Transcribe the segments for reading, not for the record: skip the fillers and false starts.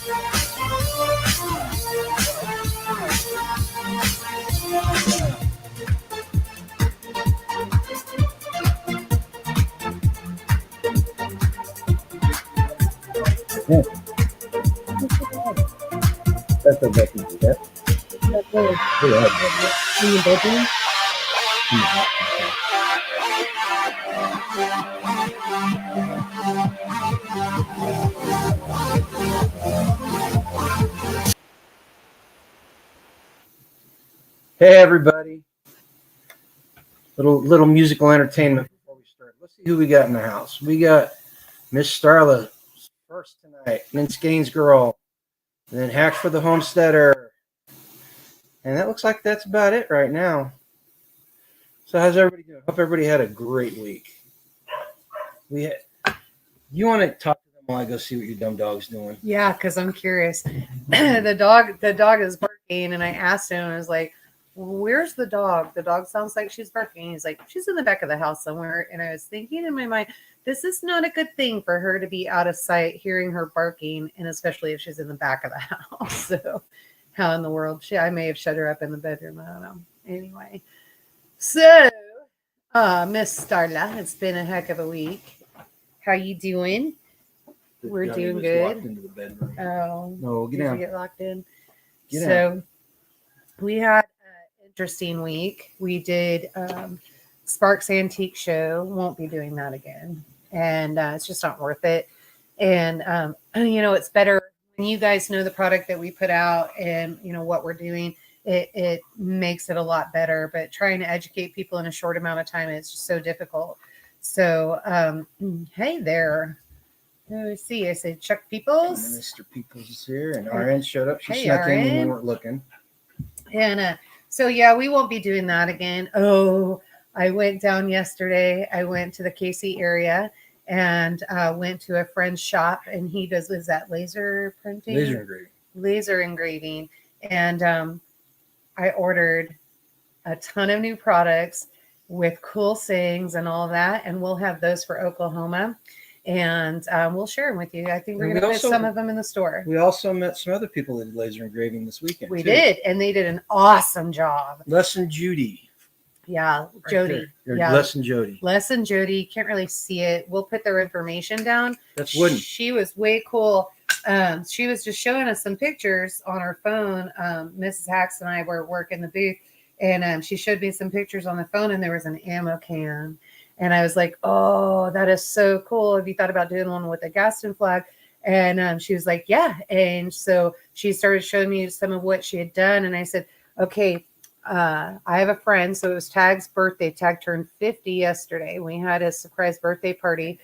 Yeah. That's what they can do. That. That's really in the bedroom. Hey everybody! Little musical entertainment before we start. Let's see who we got in the house. We got Miss Starla first tonight, Mince Gaines girl, and then Hacks for the Homesteader, and that looks like that's about it right now. So how's everybody doing? Hope everybody had a great week. You want to talk to them while I go see what your dumb dog's doing? Yeah, because I'm curious. the dog is barking, and I asked him, I was like, where's the dog? The dog sounds like she's barking. He's like, she's in the back of the house somewhere. And I was thinking in my mind, this is not a good thing for her to be out of sight, hearing her barking, and especially if she's in the back of the house. So how in the world? I may have shut her up in the bedroom. I don't know. Anyway, so Miss Starla, it's been a heck of a week. How you doing? We're doing good. Locked into the bedroom. Oh, no, get down. Get locked in. Get We had an interesting week. We did Sparks Antique Show. Won't be doing that again, and it's just not worth it. And it's better when you guys know the product that we put out and what we're doing. It makes it a lot better. But trying to educate people in a short amount of time is just so difficult. So, hey there. Let me see. I said Chuck Peoples. And Mr. Peoples is here, and RN showed up. She Hey, snuck in when we RN. weren't looking. And so, yeah, we won't be doing that again. Oh, I went down yesterday. I went to the KC area and went to a friend's shop, and he does, is that laser printing? Laser engraving. Laser engraving. And I ordered a ton of new products with cool sayings and all that, and we'll have those for Oklahoma, and we'll share them with you. I think we're going to put some of them in the store. We also met some other people that did laser engraving this weekend. We did, and they did an awesome job. Les and Judy. Yeah, Jody. Yeah, Les and Jody. Les and Jody. Can't really see it. We'll put their information down. That's wooden. She was way cool. She was just showing us some pictures on her phone. Mrs. Hacks and I were working the booth, and she showed me some pictures on the phone, and there was an ammo can. And I was like, oh, that is so cool. Have you thought about doing one with a Gaston flag? And she was like, yeah. And so she started showing me some of what she had done. And I said, okay, I have a friend. So it was Tag's birthday. Tag turned 50 yesterday. We had a surprise birthday party.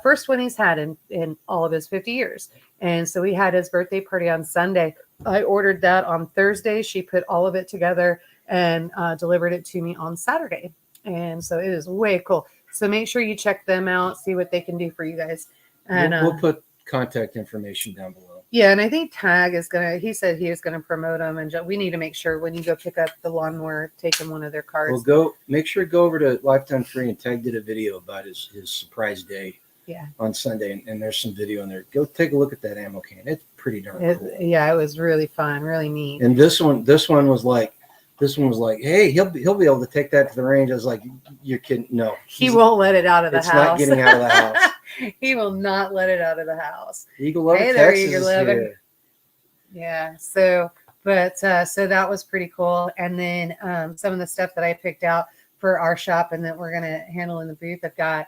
First one he's had in all of his 50 years. And so we had his birthday party on Sunday. I ordered that on Thursday. She put all of it together and delivered it to me on Saturday. And so it is way cool. So make sure you check them out, see what they can do for you guys. And we'll put contact information down below. Yeah, and I think Tag is he said he was gonna promote them, and we need to make sure when you go pick up the lawnmower, take him one of their cards. Well, make sure to go over to Lifetime Free, and Tag did a video about his surprise day. Yeah. On Sunday, and there's some video in there. Go take a look at that ammo can. It's pretty darn cool. Yeah, it was really fun, really neat. And this one was like, hey, he'll be able to take that to the range. I was like, you're kidding? No, he won't let it out of the house. It's not getting out of the house. He will not let it out of the house. Eagle Lover, hey there, Texas Eagle Lover. Yeah. So that was pretty cool. And then some of the stuff that I picked out for our shop and that we're gonna handle in the booth. I've got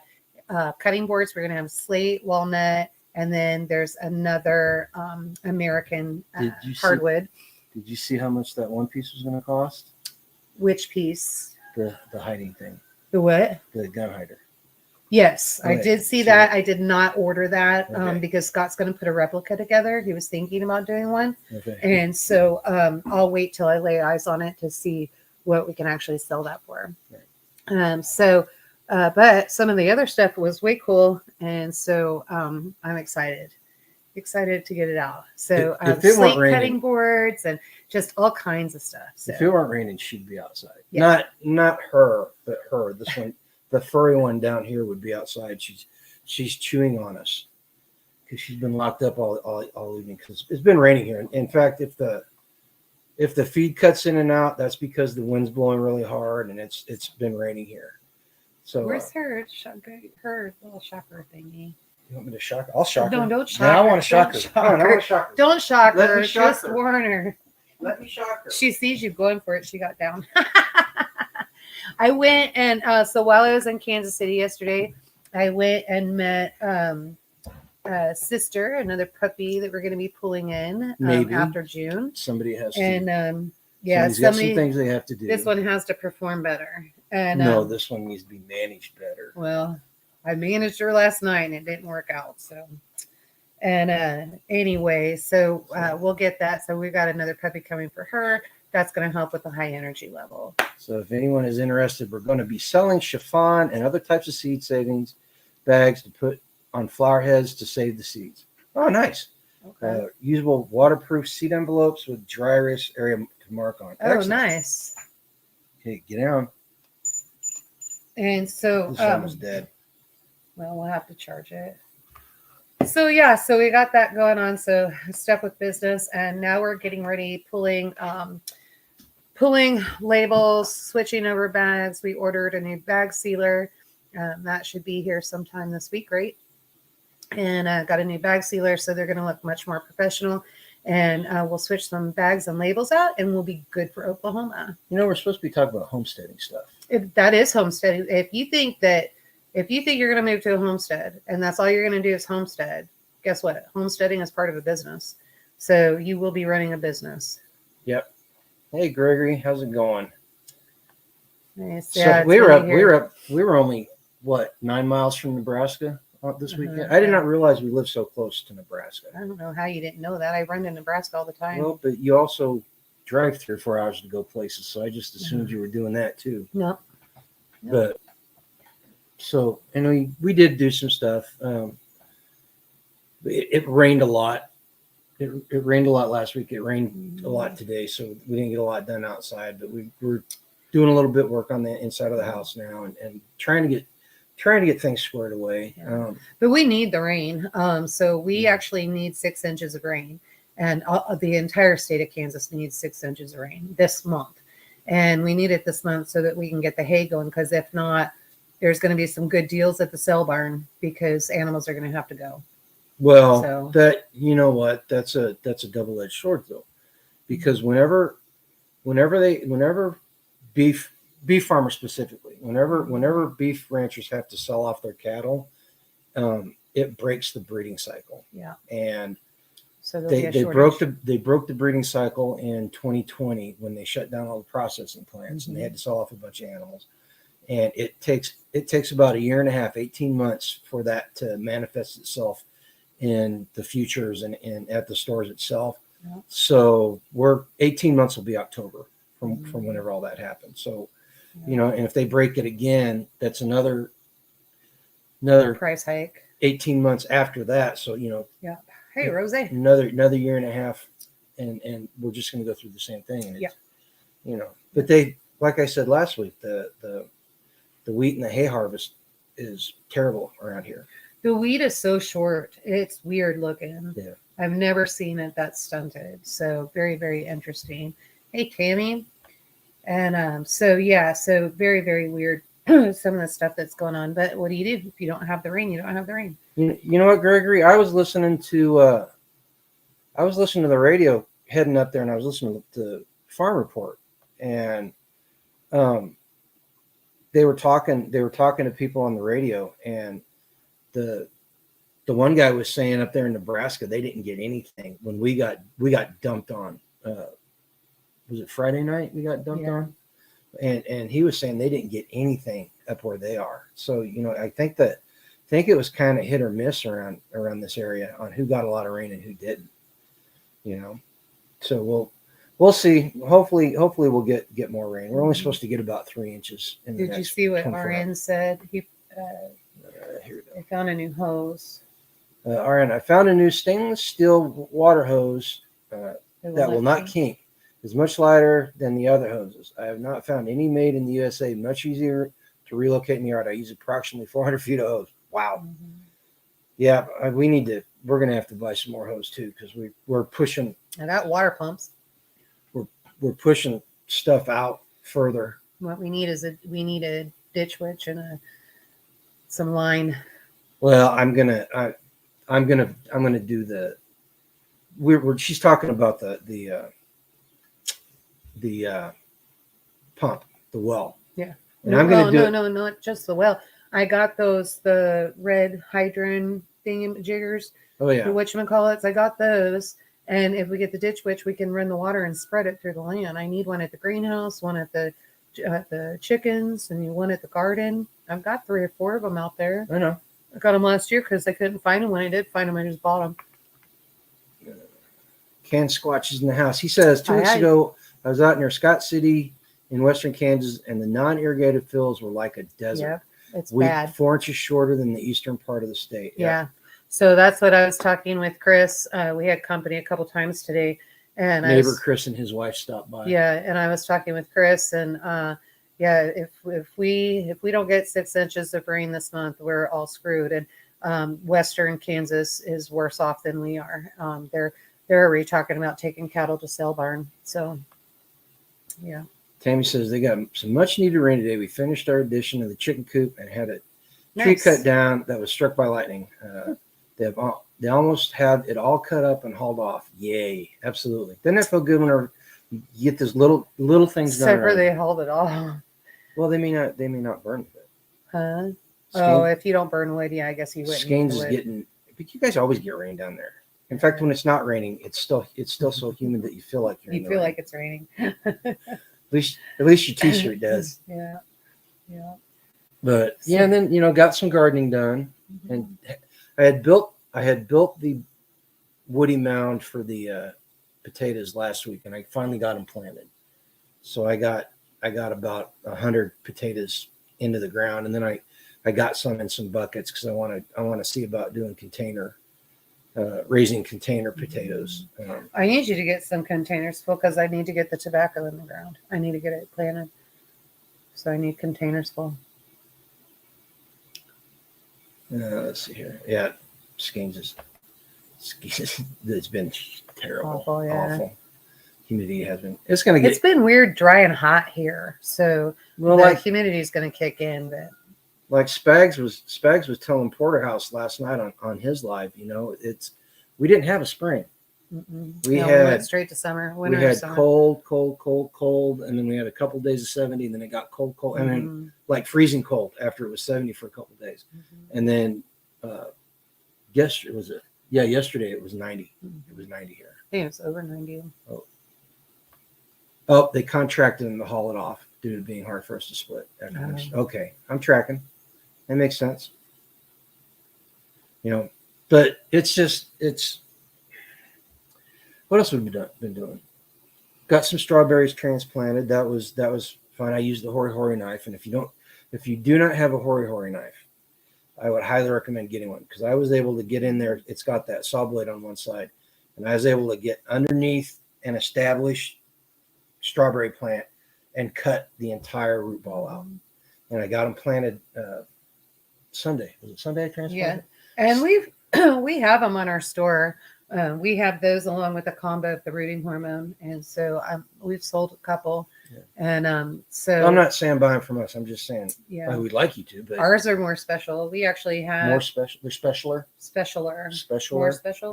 cutting boards. We're gonna have slate, walnut, and then there's another American hardwood. Did you see how much that one piece was going to cost? Which piece? The hiding thing. The what? The gun hider. Yes, I did see that. I did not order that because Scott's going to put a replica together. He was thinking about doing one. Okay. And so I'll wait till I lay eyes on it to see what we can actually sell that for. Right. But some of the other stuff was way cool. And so I'm excited to get it out. So slate cutting boards and just all kinds of stuff. So. If it weren't raining, she'd be outside. Yeah. Not her, but her. This one, the furry one down here would be outside. She's chewing on us because she's been locked up all evening because it's been raining here. In fact, if the feed cuts in and out, that's because the wind's blowing really hard and it's been raining here. So where's her little shocker thingy? You want me to shock her? I'll shock her. No, don't shock her. her. I want to shock her. Come on, I want to shock her. Don't shock Let her. me shock Just her. warn her. Let me shock her. She sees you going for it. She got down. I went and so while I was in Kansas City yesterday, I went and met sister, another puppy that we're going to be pulling in after June. Somebody has to. And got some things they have to do. This one has to perform better. And no, this one needs to be managed better. Well, I managed her last night and it didn't work out. So, and anyway, so we'll get that. So we've got another puppy coming for her. That's going to help with the high energy level. So if anyone is interested, we're going to be selling chiffon and other types of seed savings bags to put on flower heads to save the seeds. Oh, nice. Okay. Usable waterproof seed envelopes with dry erase area to mark on. Oh, nice. Okay, get down. And so, this one was dead. Well, we'll have to charge it. So yeah, so we got that going on. So stuff with business, and now we're getting ready, pulling labels, switching over bags. We ordered a new bag sealer. That should be here sometime this week, right? And got a new bag sealer, so they're going to look much more professional. And we'll switch some bags and labels out, and we'll be good for Oklahoma. You know, we're supposed to be talking about homesteading stuff. That is homesteading. If you think you're going to move to a homestead and that's all you're going to do is homestead, guess what? Homesteading is part of a business. So you will be running a business. Yep. Hey, Gregory, how's it going? Nice. So Yeah, we were only 9 miles from Nebraska this weekend. I did not realize we lived so close to Nebraska. I don't know how you didn't know that. I run to Nebraska all the time. Well, but you also drive 3 or 4 hours to go places, so I just assumed you were doing that too. No. But so, and we did do some stuff. It rained a lot. It rained a lot last week. It rained a lot today, so we didn't get a lot done outside. But we're doing a little bit of work on the inside of the house now, and trying to get things squared away. Yeah. But we need the rain. So we actually need 6 inches of rain, and the entire state of Kansas needs 6 inches of rain this month, and we need it this month so that we can get the hay going. Because if not, there's going to be some good deals at the sale barn because animals are going to have to go. Well, So, that, you know what, that's a double-edged sword though, because whenever beef farmers specifically, whenever beef ranchers have to sell off their cattle, it breaks the breeding cycle. Yeah. And so they broke the breeding cycle in 2020 when they shut down all the processing plants and they had to sell off a bunch of animals. And it takes about 1.5 years, 18 months for that to manifest itself in the futures and at the stores itself. Yeah. So 18 months will be October from whenever all that happened. So, and if they break it again, that's another price hike. 18 months after that. So, yeah. Hey, Rose. Another 1.5 years, and we're just going to go through the same thing. And it's, but they, like I said last week, the wheat and the hay harvest is terrible around here. The wheat is so short. It's weird looking. Yeah. I've never seen it that stunted. So very, very interesting. Hey, Tammy. And so very, very weird some of the stuff that's going on. But what do you do if you don't have the rain? You don't have the rain. You know what, Gregory? I was listening to the radio heading up there, and I was listening to the Farm Report, and they were talking to people on the radio, and the one guy was saying up there in Nebraska they didn't get anything when we got dumped on. Was it Friday night we got dumped on? And he was saying they didn't get anything up where they are. So I think it was kind of hit or miss around this area on who got a lot of rain and who didn't. So we'll see. Hopefully we'll get more rain. We're only supposed to get about 3 inches. Did you see what RN said? He here we I found a new hose. RN, I found a new stainless steel water hose that will not kink. It's much lighter than the other hoses. I have not found any made in the USA. Much easier to relocate in the yard. I use approximately 400 feet of hose. Wow. Mm-hmm. Yeah, we need we're gonna have to buy some more hose too, because we're pushing I got water pumps. we're pushing stuff out further. What we need is a ditch witch and some line. Well, I'm gonna do the. She's talking about the pump, the well. Yeah. And I'm gonna do no, not just the well. I got the red hydrant thingy-jiggers. Oh yeah. The whatchamacallits. I got those. And if we get the ditch witch, we can run the water and spread it through the land. I need one at the greenhouse, one at the chickens, and one at the garden. I've got 3 or 4 of them out there. I know. I got them last year because I couldn't find them. When I did find them, I just bought them. Ken Squatch is in the house. He says 2 weeks ago, I was out near Scott City in western Kansas, and the non-irrigated fields were like a desert. Yeah, it's bad. 4 inches shorter than the eastern part of the state. Yeah. So that's what I was talking with Chris. We had company a couple times today, and neighbor Chris and his wife stopped by. Yeah, and I was talking with Chris, and if we don't get 6 inches of rain this month, we're all screwed. And western Kansas is worse off than we are. They're already talking about taking cattle to sale barn. So, yeah. Tammy says they got some much needed rain today. We finished our addition of the chicken coop and had a tree cut down that was struck by lightning. They almost had it all cut up and hauled off. Yay! Absolutely. Doesn't that feel good whenever you get those little things done? Except for they hauled it off. Well, they may not burn it. Huh? Oh, if you don't burn wood, yeah, I guess you wouldn't. Skanes is getting. But you guys always get rain down there. In fact, when it's not raining, it's still so humid that you feel like you're. You feel like it's raining. At least your T-shirt does. Yeah. But yeah, and then got some gardening done, and I had built the woody mound for the potatoes last week, and I finally got them planted. So I got about 100 potatoes into the ground, and then I got some in some buckets because I want to see about doing raising container potatoes. I need you to get some containers full because I need to get the tobacco in the ground. I need to get it planted, so I need containers full. Let's see here. Yeah, Skanes it's been terrible. Awful. Humidity has been. It's been weird, dry and hot here. So the humidity is going to kick in. But like Spags was telling Porterhouse last night on his live. We didn't have a spring. We went straight to summer. Winter. We had summer. cold, and then we had a couple of days of 70, and then it got cold, and then like freezing cold after it was 70 for a couple of days, and then yesterday it was 90. It was 90 here. I think it was over 90. Oh, they contracted them to haul it off due to being hard for us to split. Okay, I'm tracking. That makes sense. But it's. What else have we been doing? Got some strawberries transplanted. That was fun. I used the hori knife, and if you do not have a hori knife, I would highly recommend getting one because I was able to get in there. It's got that saw blade on one side, and I was able to get underneath an established strawberry plant and cut the entire root ball out. And I got them planted Sunday. Was it Sunday I transplanted? Yeah, and we have them on our store. We have those along with the combo of the rooting hormone, and so we've sold a couple. Yeah. And so I'm not saying buy them from us. I'm just saying we'd like you to. But ours are more special. We actually have more special. They're specialer.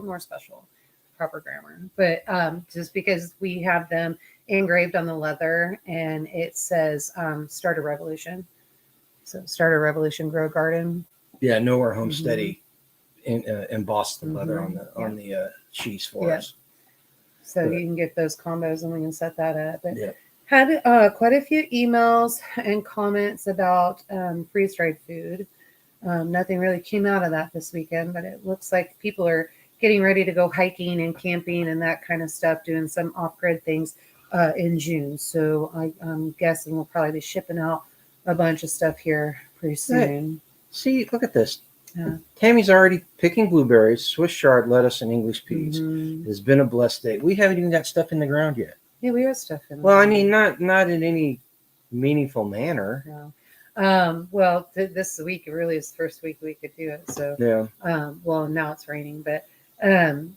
More special. Proper grammar. But just because we have them engraved on the leather, and it says "Start a Revolution." So start a revolution, grow a garden. Yeah, nowhere homesteady. Embossed the leather on the cheese for us. So you can get those combos and we can set that up. But had quite a few emails and comments about freeze-dried food. Nothing really came out of that this weekend, but it looks like people are getting ready to go hiking and camping and that kind of stuff, doing some off-grid things in June. So I'm guessing we'll probably be shipping out a bunch of stuff here pretty soon. Hey, see, look at this. Yeah. Tammy's already picking blueberries, Swiss chard, lettuce, and English peas. It has been a blessed day. We haven't even got stuff in the ground yet. Yeah, we have stuff in the ground. Well, I mean, not in any meaningful manner. No. This week really is the first week we could do it. So well, now it's raining, but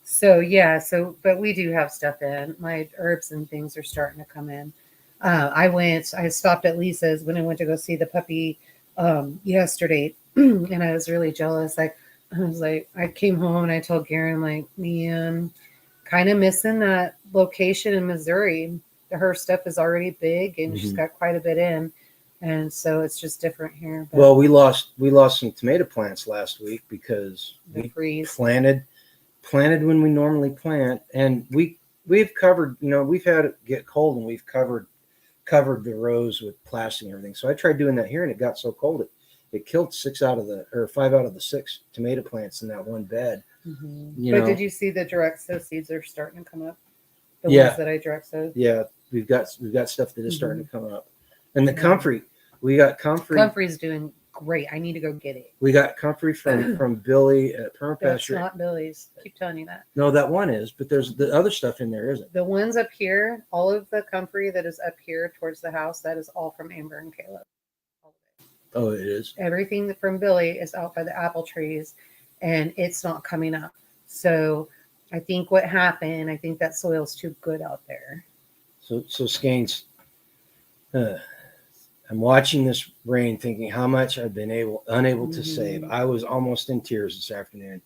So yeah, but we do have stuff in. My herbs and things are starting to come in. I stopped at Lisa's when I went to go see the puppy yesterday, and I was really jealous. I came home and I told Garen, like, man, kind of missing that location in Missouri. Her stuff is already big and she's got quite a bit in. And so it's just different here. But well, we lost some tomato plants last week because the we freeze. planted when we normally plant, and we've covered, we've had it get cold and we've covered the rows with plastic and everything. So I tried doing that here and it got so cold it killed 5 out of the 6 tomato plants in that one bed. But did you see the direct sow seeds are starting to come up? The ones that I direct sowed? Yeah, we've got stuff that is starting to come up. And the comfrey, we got comfrey. Comfrey's doing great. I need to go get it. We got comfrey from Billy at Permapasture. That's not Billy's. I keep telling you that. No, that one is, but there's the other stuff in there, isn't? The ones up here, all of the comfrey that is up here towards the house, that is all from Amber and Caleb. Oh, it is. Everything from Billy is out by the apple trees, and it's not coming up. So I think what happened, I think that soil's too good out there. So Skanes, I'm watching this rain thinking how much I've been unable to save. I was almost in tears this afternoon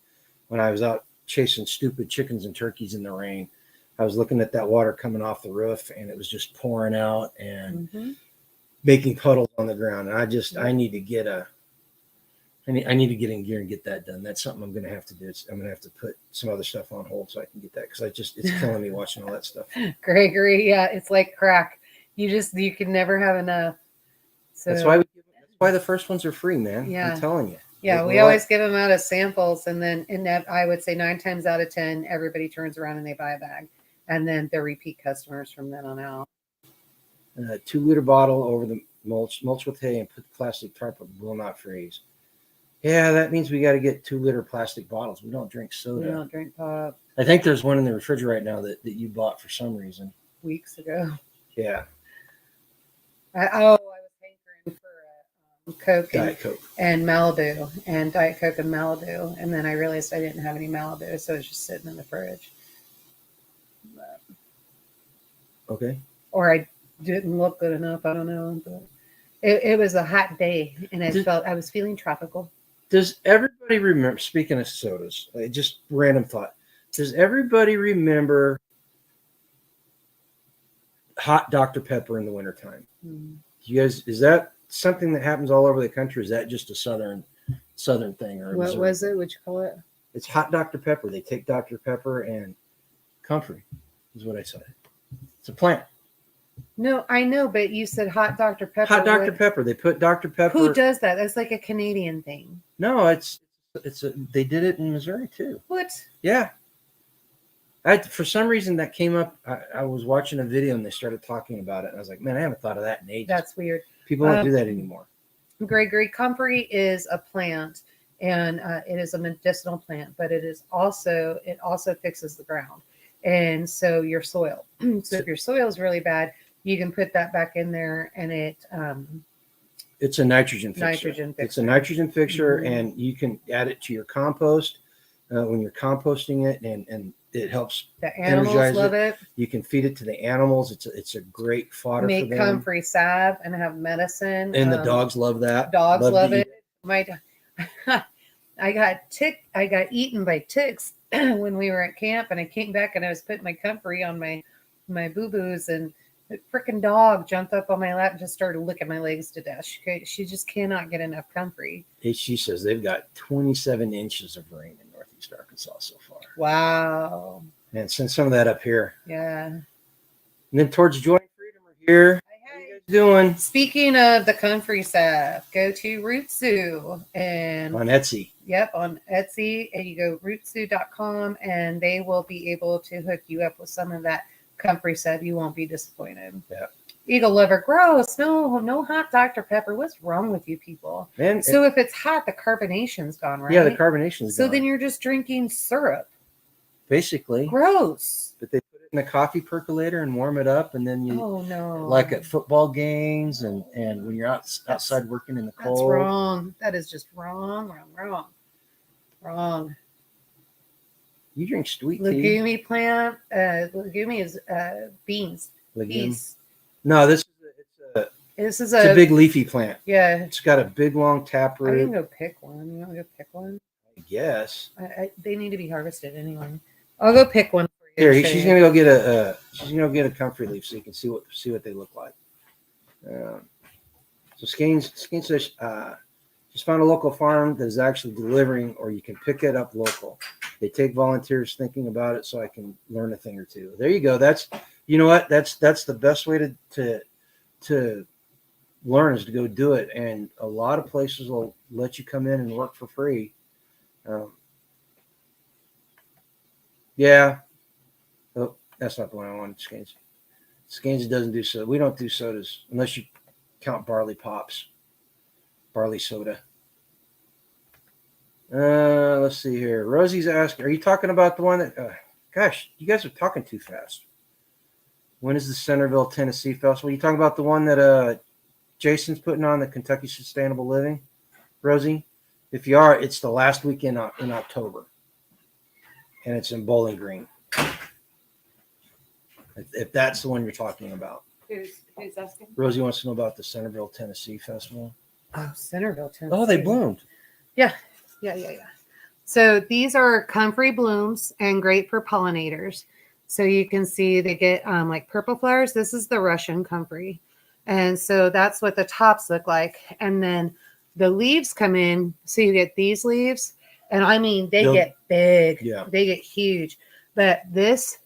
when I was out chasing stupid chickens and turkeys in the rain. I was looking at that water coming off the roof and it was just pouring out and making puddles on the ground. And I need to get I need to get in gear and get that done. That's something I'm going to have to do. I'm going to have to put some other stuff on hold so I can get that, because it's killing me watching all that stuff. Gregory, yeah, it's like crack. You can never have enough. So that's why the first ones are free, man. Yeah. I'm telling you. Yeah, we always give them out as samples, and then I would say 9 times out of 10, everybody turns around and they buy a bag, and then they're repeat customers from then on out. 2-liter bottle over the mulch with hay and put the plastic tarp up, will not freeze. Yeah, that means we got to get 2-liter plastic bottles. We don't drink soda. We don't drink pop. I think there's one in the refrigerator right now that you bought for some reason. Weeks ago. Yeah. I was hankering for Coke Diet Coke and Malibu, and Diet Coke and Malibu, and then I realized I didn't have any Malibu, so it was just sitting in the fridge. But, okay. Or I didn't look good enough. I don't know, but it was a hot day, and I was feeling tropical. Does everybody remember? Speaking of sodas, just random thought. Does everybody remember hot Dr. Pepper in the wintertime? You guys, is that something that happens all over the country? Is that just a southern thing? Or what was it? What'd you call it? It's hot Dr. Pepper. They take Dr. Pepper and comfrey, is what I said. It's a plant. No, I know, but you said hot Dr. Pepper. Hot Dr. Pepper. They put Dr. Pepper. Who does that? That's like a Canadian thing. No, they did it in Missouri too. What? Yeah. For some reason that came up. I was watching a video and they started talking about it, and I was like, man, I haven't thought of that in ages. That's weird. People don't do that anymore. Gregory, comfrey is a plant, and it is a medicinal plant, but it also fixes the ground, and so your soil. So if your soil is really bad, you can put that back in there, and it's a nitrogen fixture. It's a nitrogen fixture, and you can add it to your compost when you're composting it, and it helps. The animals love it. You can feed it to the animals. It's a great fodder for them. Make comfrey salve and have medicine. And the dogs love that. Dogs love it. I got eaten by ticks when we were at camp, and I came back and I was putting my comfrey on my boo-boos, and the freaking dog jumped up on my lap and just started licking my legs to death. She just cannot get enough comfrey. She says they've got 27 inches of rain in Northeast Arkansas so far. Wow. And send some of that up here. Yeah. And then towards Joy and Freedom are here. How you guys doing? Speaking of the comfrey salve, go to Rootsu and on Etsy. Yep, on Etsy, and you go rootsu.com, and they will be able to hook you up with some of that comfrey salve. You won't be disappointed. Yeah. Eagle liver, gross. No hot Dr. Pepper. What's wrong with you people? Man, so if it's hot, the carbonation's gone, right? Yeah, the carbonation's gone. So then you're just drinking syrup. Basically. Gross. But they put it in a coffee percolator and warm it up, and then you like at football games and when you're outside working in the cold. That's wrong. That is just wrong. You drink sweet tea. Legume plant. Legume is beans. Legume. Peas. No, this This is it's a big leafy plant. Yeah. It's got a big long I can taproot. go pick one. You want to go pick one? I guess. They need to be harvested anyway. I'll go pick one for you. Here, she's gonna go get a comfrey leaf so you can see what they look like. So Skeens says just found a local farm that is actually delivering, or you can pick it up local. They take volunteers thinking about it, so I can learn a thing or two. There you go. That's you know what that's the best way to learn is to go do it. And a lot of places will let you come in and work for free. Yeah. Oh, that's not the one I wanted. Skeens doesn't do soda. We don't do sodas unless you count barley pops, barley soda. Let's see here. Rosie's asking, are you talking about the one that, gosh, you guys are talking too fast. When is the Centerville, Tennessee Festival? You talking about the one that Jason's putting on, the Kentucky Sustainable Living, Rosie? If you are, it's the last weekend in October. And it's in Bowling Green. If that's the one you're talking about. Who's asking? Rosie wants to know about the Centerville, Tennessee Festival. Oh, Centerville, Tennessee. Oh, they bloomed. Yeah. So these are comfrey blooms and great for pollinators. So you can see they get like purple flowers. This is the Russian comfrey. And so that's what the tops look like. And then the leaves come in. So you get these leaves. And I mean, they get big. Yeah. They get huge. But this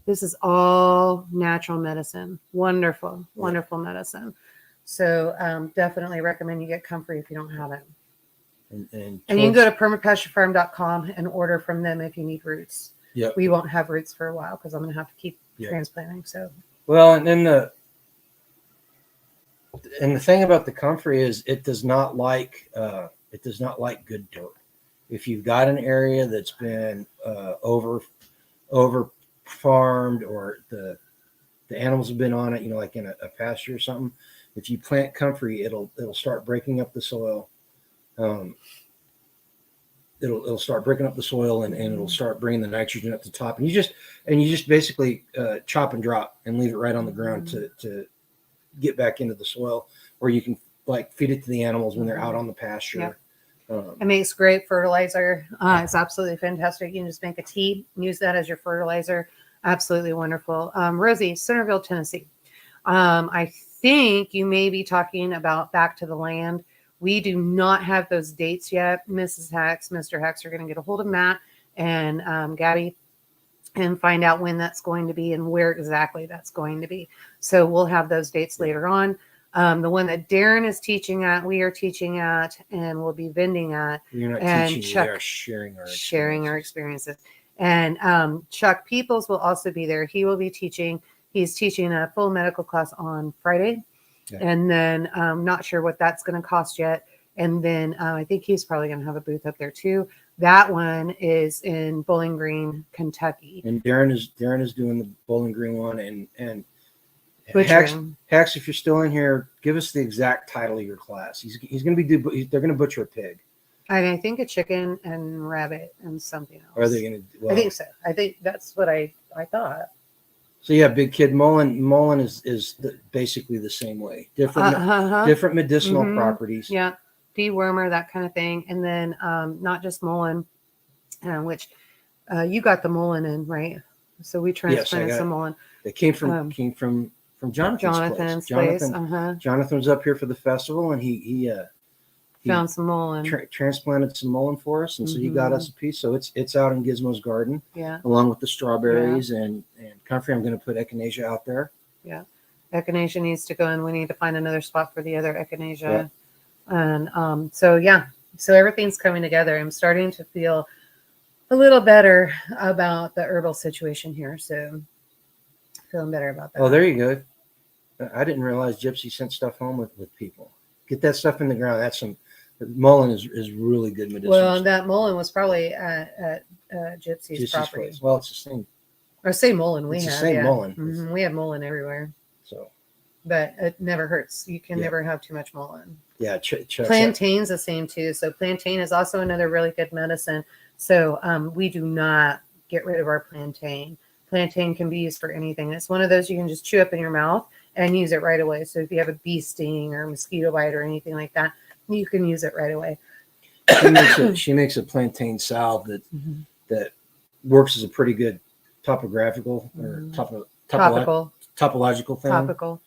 is all natural medicine. Wonderful, wonderful medicine. So definitely recommend you get comfrey if you don't have it. And you can go to permapasturefarm.com and order from them if you need roots. Yeah. We won't have roots for a while because I'm going to have to keep transplanting. So. Well, and then the thing about the comfrey is it does not like good dirt. If you've got an area that's been over farmed, or the animals have been on it, like in a pasture or something, if you plant comfrey, it'll start breaking up the soil. It'll start breaking up the soil and it'll start bringing the nitrogen up to the top. And you just basically chop and drop and leave it right on the ground to get back into the soil, or you can like feed it to the animals when they're out on the pasture. Yep. It makes great fertilizer. It's absolutely fantastic. You can just make a tea, use that as your fertilizer. Absolutely wonderful. Rosie, Centerville, Tennessee. I think you may be talking about Back to the Land. We do not have those dates yet. Mrs. Hacks, Mr. Hacks are going to get a hold of Matt and Gabby and find out when that's going to be and where exactly that's going to be. So we'll have those dates later on. The one that Darren is teaching at, we are teaching at, and we'll be vending at. You're not and teaching, Chuck, we are sharing our experiences. And Chuck Peoples will also be there. He will be teaching. He's teaching a full medical class on Friday. Yeah. And then not sure what that's going to cost yet. And then I think he's probably going to have a booth up there too. That one is in Bowling Green, Kentucky. And Darren is doing the Bowling Green one. And Hacks, if you're still in here, give us the exact title of your class. He's going to be they're going to butcher a pig. I think a chicken and rabbit and something else. Or are they going to? Well, I think so. I think that's what I thought. So yeah, Big Kid Mullein is basically the same way. Different medicinal properties. Yeah, dewormer, that kind of thing, and then not just mullein, which you got the mullein in, right? So we transplanted some mullein. It came from Jonathan's place. Jonathan was up here for the festival, and he found some mullein. Transplanted some mullein for us, and so he got us a piece. So it's out in Gizmo's garden, along with the strawberries and comfrey. I'm going to put echinacea out there. Yeah, echinacea needs to go in. We need to find another spot for the other echinacea, and so everything's coming together. I'm starting to feel a little better about the herbal situation here. So feeling better about that. Oh, there you go. I didn't realize Gypsy sent stuff home with people. Get that stuff in the ground. That's some. Mullein is really good medicinal. Well, that mullein was probably at Gypsy's property. Place. Well, it's the same. Or same mullein we have. It's the same mullein. Mm-hmm. We have mullein everywhere. So, but it never hurts. You can never have too much mullein. Yeah, plantain's the same too. So plantain is also another really good medicine. So we do not get rid of our plantain. Plantain can be used for anything. It's one of those you can just chew up in your mouth and use it right away. So if you have a bee sting or a mosquito bite or anything like that, you can use it right away. She makes a plantain salve that works as a pretty good topographical or topological thing. Topical.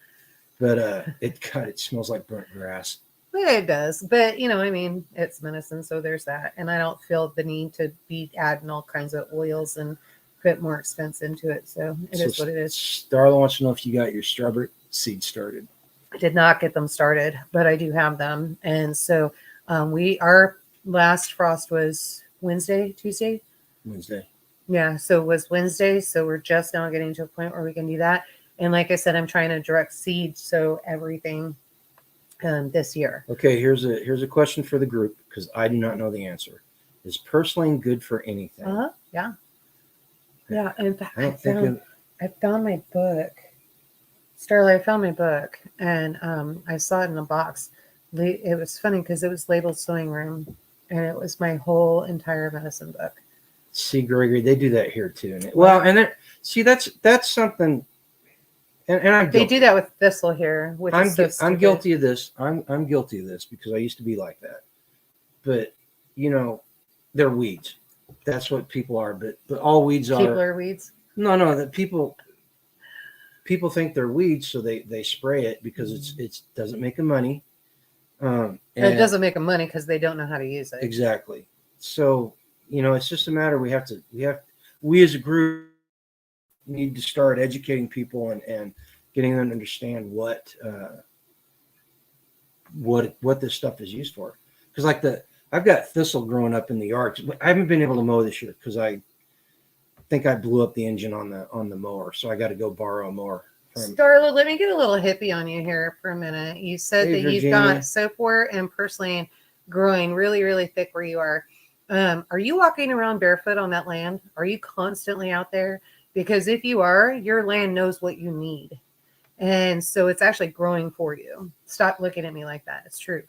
But it smells like burnt grass. It does. But it's medicine, so there's that. And I don't feel the need to be adding all kinds of oils and put more expense into it. So it is what it is. Starla wants to know if you got your strawberry seeds started. I did not get them started, but I do have them. And so our last frost was Tuesday. Yeah, so it was Wednesday. So we're just now getting to a point where we can do that. And like I said, I'm trying to direct seed so everything this year. Okay, here's a question for the group because I do not know the answer. Is purslane good for anything? Yeah. Yeah. In fact, I found my book. Starlight, I found my book and I saw it in a box. It was funny because it was labeled sewing room and it was my whole entire medicine book. See, Gregory, they do that here too. That's something. And I'm guilty. They do that with thistle here. I'm guilty of this. I'm guilty of this because I used to be like that. But they're weeds. That's what people are. But all weeds are. People are weeds. No. That people think they're weeds, so they spray it because it doesn't make them money. And it doesn't make them money because they don't know how to use it. Exactly. So it's just a matter we as a group need to start educating people and getting them to understand what this stuff is used for. Because I've got thistle growing up in the yard. I haven't been able to mow this year because I think I blew up the engine on the mower, so I got to go borrow a mower. Starla, let me get a little hippie on you here for a minute. You said that you've got soapwort and purslane growing really, really thick where you are. Are you walking around barefoot on that land? Are you constantly out there? Because if you are, your land knows what you need. And so it's actually growing for you. Stop looking at me like that. It's true.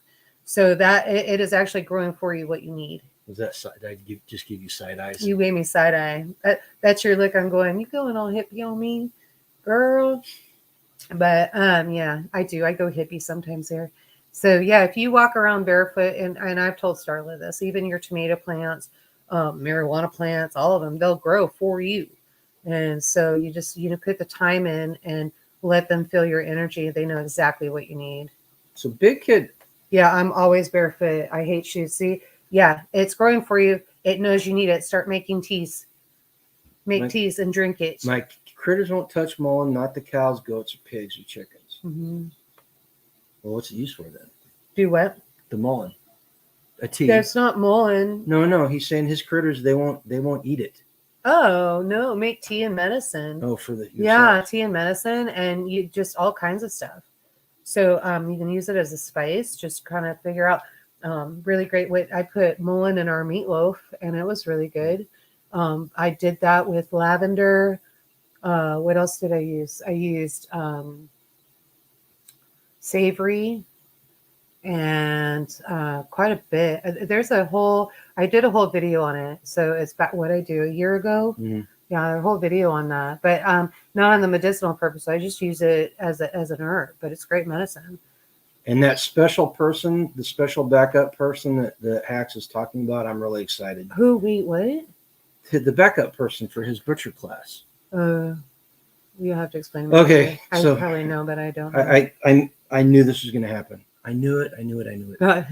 So that it is actually growing for you what you need. Was that side? Did I just give you side eyes? You gave me side eye. That's your look. I'm going, you going all hippie on me, girl? But yeah, I do. I go hippie sometimes there. So yeah, if you walk around barefoot, and I've told Starla this, even your tomato plants, marijuana plants, all of them, they'll grow for you. And so you just, put the time in and let them feel your energy. They know exactly what you need. So Big Kid. Yeah, I'm always barefoot. I hate shoes. See, yeah, it's growing for you. It knows you need it. Start making teas. Make teas and drink it. My critters won't touch mullein, not the cows, goats, or pigs, or chickens. Mm-hmm. Well, what's it used for then? Do what? The mullein. A tea. That's not mullein. No. He's saying his critters, they won't eat it. Oh, no. Make tea and medicine. Oh, for yourself. Yeah, tea and medicine and you just all kinds of stuff. So you can use it as a spice. Just kind of figure out really great way. I put mullein in our meatloaf and it was really good. I did that with lavender. What else did I use? I used savory and quite a bit. I did a whole video on it. So it's about what I do a year ago. Mm-hmm. Yeah, a whole video on that, but not on the medicinal purpose. I just use it as an herb, but it's great medicine. And that special person, the special backup person that Hacks is talking about, I'm really excited. Who? Wait, what? The backup person for his butcher class. You have to explain to me. Okay, I so probably know, but I don't know. I knew this was going to happen. I knew it.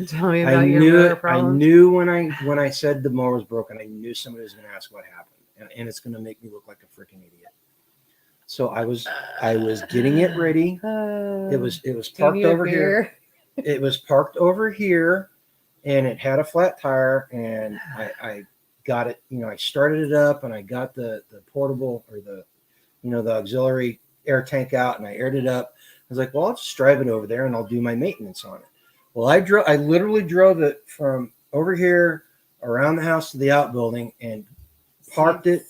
Tell me about your mower problems. I knew when I said the mower was broken, I knew somebody was going to ask what happened, and it's going to make me look like a freaking idiot. So I was getting it ready. It was parked over here. It was parked over here, and it had a flat tire, and I got it. I started it up, and I got the portable or the auxiliary air tank out, and I aired it up. I was like, well, I'll just drive it over there and I'll do my maintenance on it. Well, I literally drove it from over here around the house to the outbuilding and parked it,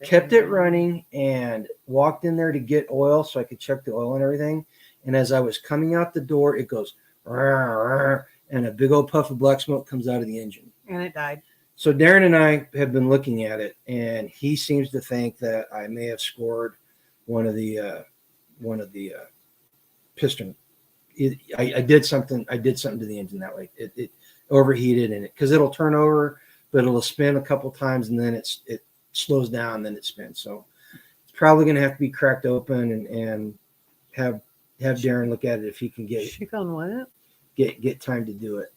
kept it running, and walked in there to get oil so I could check the oil and everything. And as I was coming out the door, it goes, rawr, rawr, and a big old puff of black smoke comes out of the engine. And it died. So Darren and I have been looking at it, and he seems to think that I may have scored one of the piston. I did something. I did something to the engine that way. It overheated, and because it'll turn over, but it'll spin a couple times, and then it slows down, and then it spins. So it's probably going to have to be cracked open and have Darren look at it if he can She found what? get time to do it.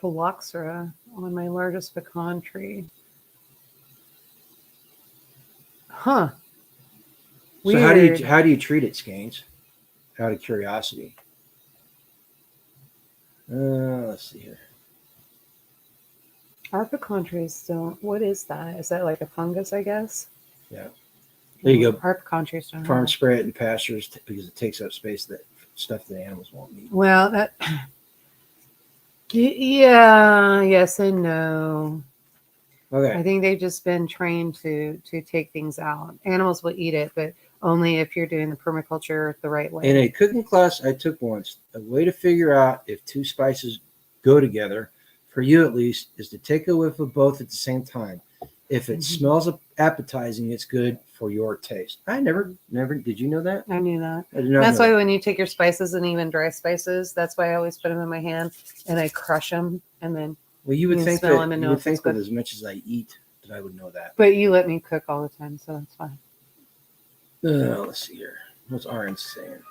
Phylloxera on my largest pecan tree. Huh. So Weird. how do you treat it, Scanes? Out of curiosity. Let's see here. Our pecan trees don't. What is that? Is that like a fungus, I guess? Yeah. There you go. Our pecan trees don't. Farm spray it in pastures because it takes up space that stuff the animals won't need. Well, that. Yeah. Yes and no. Okay. I think they've just been trained to take things out. Animals will eat it, but only if you're doing the permaculture the right way. In a cooking class I took once, a way to figure out if two spices go together, for you at least, is to take a whiff of both at the same time. If it smells appetizing, it's good for your taste. I never did you know that? I knew that. I did not That's know why that. when you take your spices and even dry spices, that's why I always put them in my hand and I crush them and then. Well, you would You think smell that them and you know would if think it's that good. as much as I eat that I would know that. But you let me cook all the time, so that's fine. Let's see here. What's Orange saying?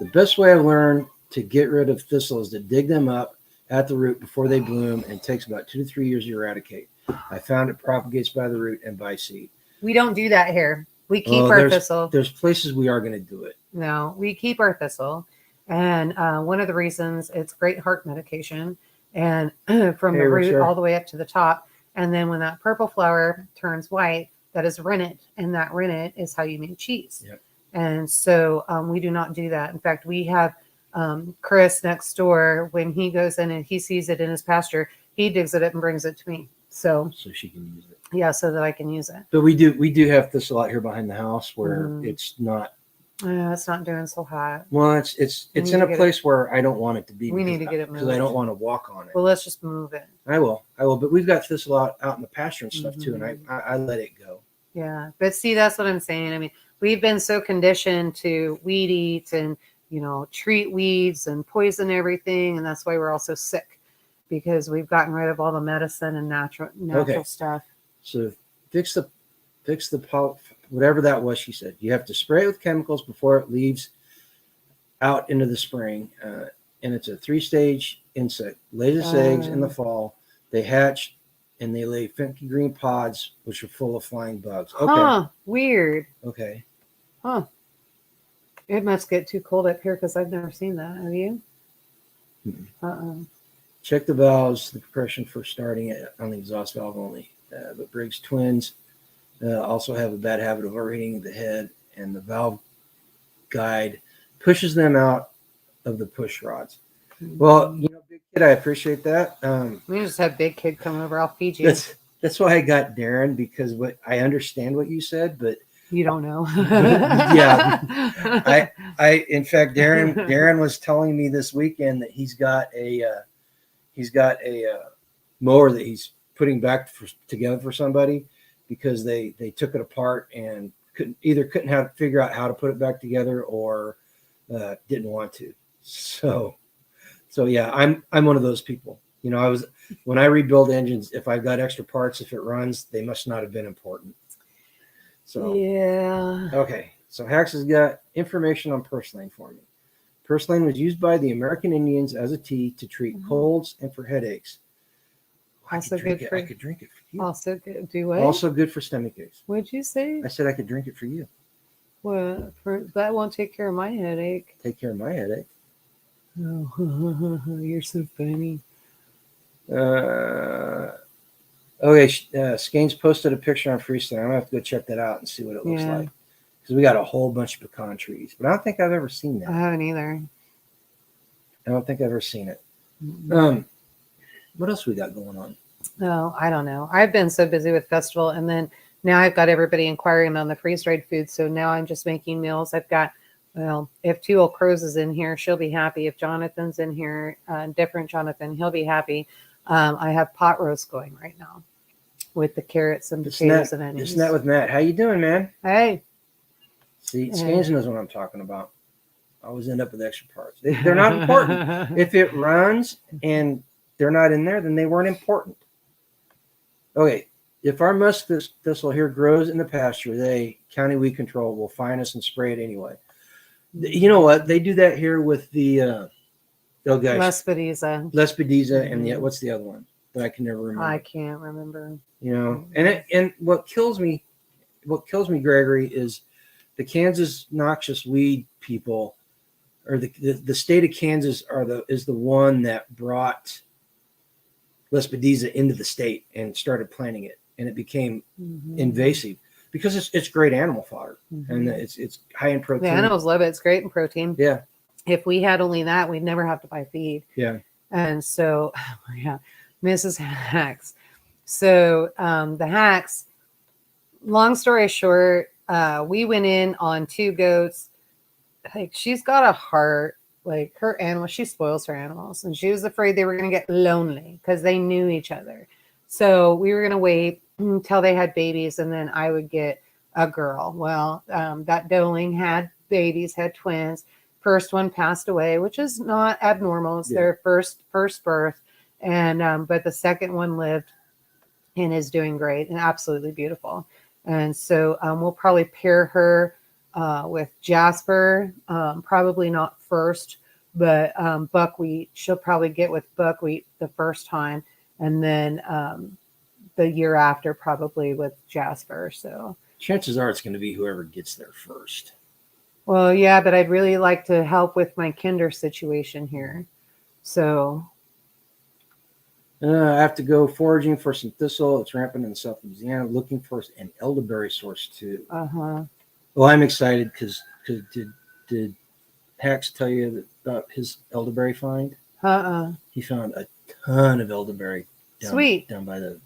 The best way I've learned to get rid of thistles is to dig them up at the root before they bloom, and it takes about 2 to 3 years to eradicate. I found it propagates by the root and by seed. We don't do that here. We keep our thistle. There's places we are going to do it. No, we keep our thistle. And one of the reasons it's great heart medication and from the root all the way up to the top. And then when that purple flower turns white, that is rennet. And that rennet is how you make cheese. Yep. And so we do not do that. In fact, we have Chris next door, when he goes in and he sees it in his pasture, he digs it up and brings it to me. So she can use it. Yeah, so that I can use it. But we do have thistle out here behind the house where it's not. It's not doing so hot. Well, it's in a place where I don't want it to be. We need to get it moved because I don't want to walk on it. Well, let's just move it. I will. But we've got thistle out in the pasture and stuff too, and I let it go. Yeah, but see, that's what I'm saying. I mean, we've been so conditioned to weed eat and treat weeds and poison everything, and that's why we're all so sick, because we've gotten rid of all the medicine and natural stuff. So fix the whatever that was. She said you have to spray it with chemicals before it leaves out into the spring, and it's a 3-stage insect. Lays its eggs in the fall. They hatch and they lay funky green pods, which are full of flying bugs. Okay. Huh? Weird. Okay. Huh? It must get too cold up here because I've never seen that. Have you? Check the valves, the compression for starting it on the exhaust valve only. But Briggs twins also have a bad habit of overheating the head, and the valve guide pushes them out of the push rods. Well, Big Kid, I appreciate that. We just have Big Kid come over. I'll feed you. That's why I got Darren, because I understand what you said, but you don't know. Yeah, I in fact, Darren was telling me this weekend that he's got a mower that he's putting back together for somebody, because they took it apart and couldn't figure out how to put it back together, or didn't want to. So yeah, I'm one of those people. When I rebuild engines, if I've got extra parts, if it runs, they must not have been important. So yeah. Okay. So Hax has got information on purslane for me. Purslane was used by the American Indians as a tea to treat colds and for headaches. I could drink it for you. Also good. Do what? Also good for stomach aches. What'd you say? I said I could drink it for you. Well, that won't take care of my headache. Take care of my headache. Oh, you're so funny. Okay, Skanes posted a picture on Freestyle. I'm gonna have to go check that out and see what it looks like, because we got a whole bunch of pecan trees, but I don't think I've ever seen that. I haven't either. I don't think I've ever seen it. What else we got going on? No, I don't know. I've been so busy with festival, and then now I've got everybody inquiring on the freeze-dried food. So now I'm just making meals. I've got, if Two Old Crows is in here, she'll be happy. If Jonathan's in here, different Jonathan, he'll be happy. I have pot roast going right now with the carrots and potatoes and onions. Isn't that with Matt? How you doing, man? Hey. See, Scanes knows what I'm talking about. I always end up with extra parts. They're not important. If it runs and they're not in there, then they weren't important. Okay, if our musk thistle here grows in the pasture, county weed control will find us and spray it anyway. You know what? They do that here with the Lespedeza, and what's the other one that I can never remember? I can't remember. You know, and what kills me, Gregory, is the Kansas noxious weed people, or the state of Kansas is the one that brought Lespedeza into the state and started planting it, and it became invasive because it's great animal fodder and it's high in protein. The animals love it. It's great in protein. Yeah. If we had only that, we'd never have to buy feed. Yeah. And so, Mrs. Hacks. So the Hacks, long story short, we went in on 2 goats. Like, she's got a heart. Like, her animal, she spoils her animals. And she was afraid they were going to get lonely because they knew each other. So we were going to wait until they had babies, and then I would get a girl. Well, that doeling had babies, had twins. First one passed away, which is not abnormal. It's their first birth. And but the second one lived and is doing great and absolutely beautiful. And so we'll probably pair her with Jasper, probably not first, but buckwheat. She'll probably get with buckwheat the first time, and then the year after probably with Jasper. So chances are it's going to be whoever gets there first. Well, yeah, but I'd really like to help with my kinder situation here. So I have to go foraging for some thistle. It's rampant in South Louisiana. Looking for an elderberry source too. Well, I'm excited because did Hacks tell you about his elderberry find? He found a ton of elderberry down by the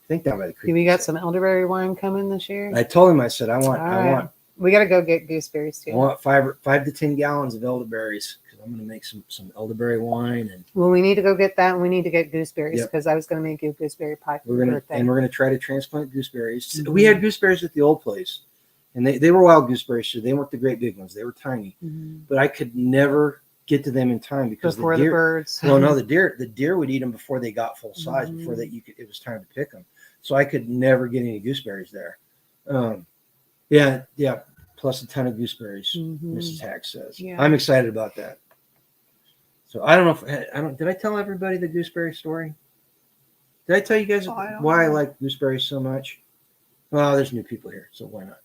creek. We got some elderberry wine coming this year. I told him, I said, I want. We got to go get gooseberries too. I want 5 to 10 gallons of elderberries because I'm going to make some elderberry wine. And well, we need to go get that, and we need to get gooseberries because I was going to make you gooseberry pie for your birthday. And we're going to try to transplant gooseberries. We had gooseberries at the old place, and they were wild gooseberries. So they weren't the great big ones; they were tiny. But I could never get to them in time because before the birds. Well, no, the deer would eat them before they got full size. Before it was time to pick them. So I could never get any gooseberries there. Yeah. Plus a ton of gooseberries, Mrs. Hacks says. Yeah. I'm excited about that. So I don't know did I tell everybody the gooseberry story? Did I tell you guys why I like gooseberries so much? Well, there's new people here, so why not?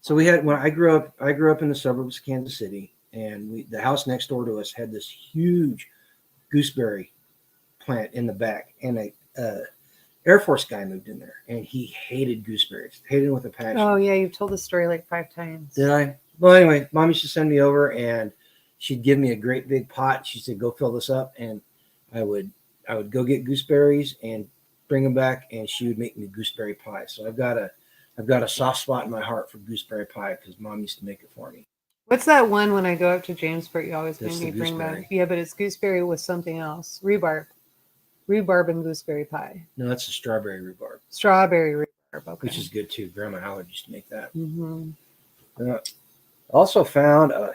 So when I grew up in the suburbs of Kansas City, and the house next door to us had this huge gooseberry plant in the back, and Air Force guy moved in there, and he hated gooseberries. Hated them with a passion. Oh, yeah. You've told the story like 5 times. Did I? Well, anyway, Mom used to send me over, and she'd give me a great big pot. She said, go fill this up. And I would go get gooseberries and bring them back, and she would make me gooseberry pie. So I've got a soft spot in my heart for gooseberry pie because Mom used to make it for me. What's that one when I go up to Jamesport, you always make me bring back? Yeah, but it's gooseberry with something else. Rhubarb and gooseberry pie. No, that's a strawberry rhubarb. Strawberry rhubarb, okay. Which is good too. Grandma Howard used to make that. Also found a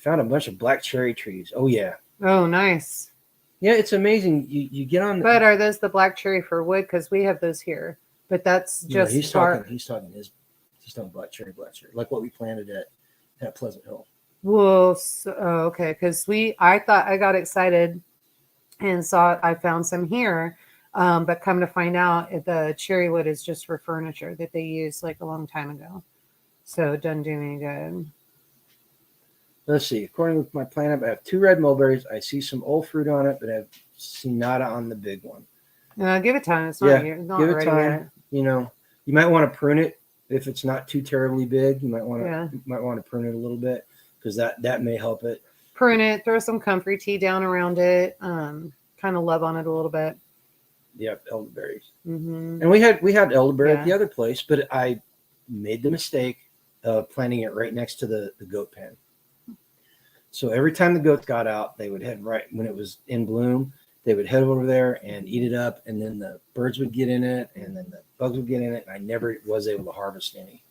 bunch of black cherry trees. Oh yeah. Oh, nice. Yeah, it's amazing. You get on. But are those the black cherry for wood? Because we have those here. But that's just. He's talking black cherry, like what we planted at Pleasant Hill. Well, okay, because I thought I got excited and I found some here, but come to find out the cherry wood is just for furniture that they used like a long time ago. So it doesn't do any good. Let's see. According to my plan, I have 2 red mulberries. I see some old fruit on it, but I've seen nada on the big one. Give it time. It's not here. Not give it ready time. Yet. You might want to prune it if it's not too terribly big. You might want to prune it a little bit because that may help it. Prune it, throw some comfrey tea down around it, kind of love on it a little bit. Yep, elderberries. And we had elderberry at the other place, but I made the mistake of planting it right next to the goat pen. So every time the goats got out, they would head right when it was in bloom, they would head over there and eat it up, and then the birds would get in it, and then the bugs would get in it, and I never was able to harvest any.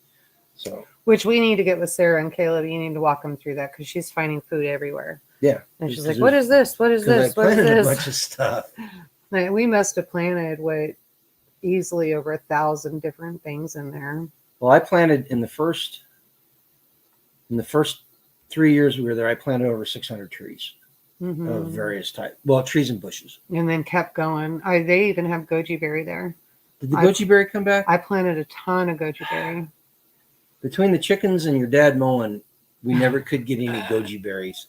So, which we need to get with Sarah and Caleb. You need to walk them through that because she's finding food everywhere. yeah. And she's like, what is this? What is this? I What is planted a this? bunch of stuff. Like, we must have planted easily over 1,000 different things in there. Well, I planted in the first 3 years we were there, I planted over 600 trees of various types. Well, trees and bushes. And then kept going. They even have goji berry there. Did the goji berry come back? I planted a ton of goji berry. Between the chickens and your dad mowing, we never could get any goji berries.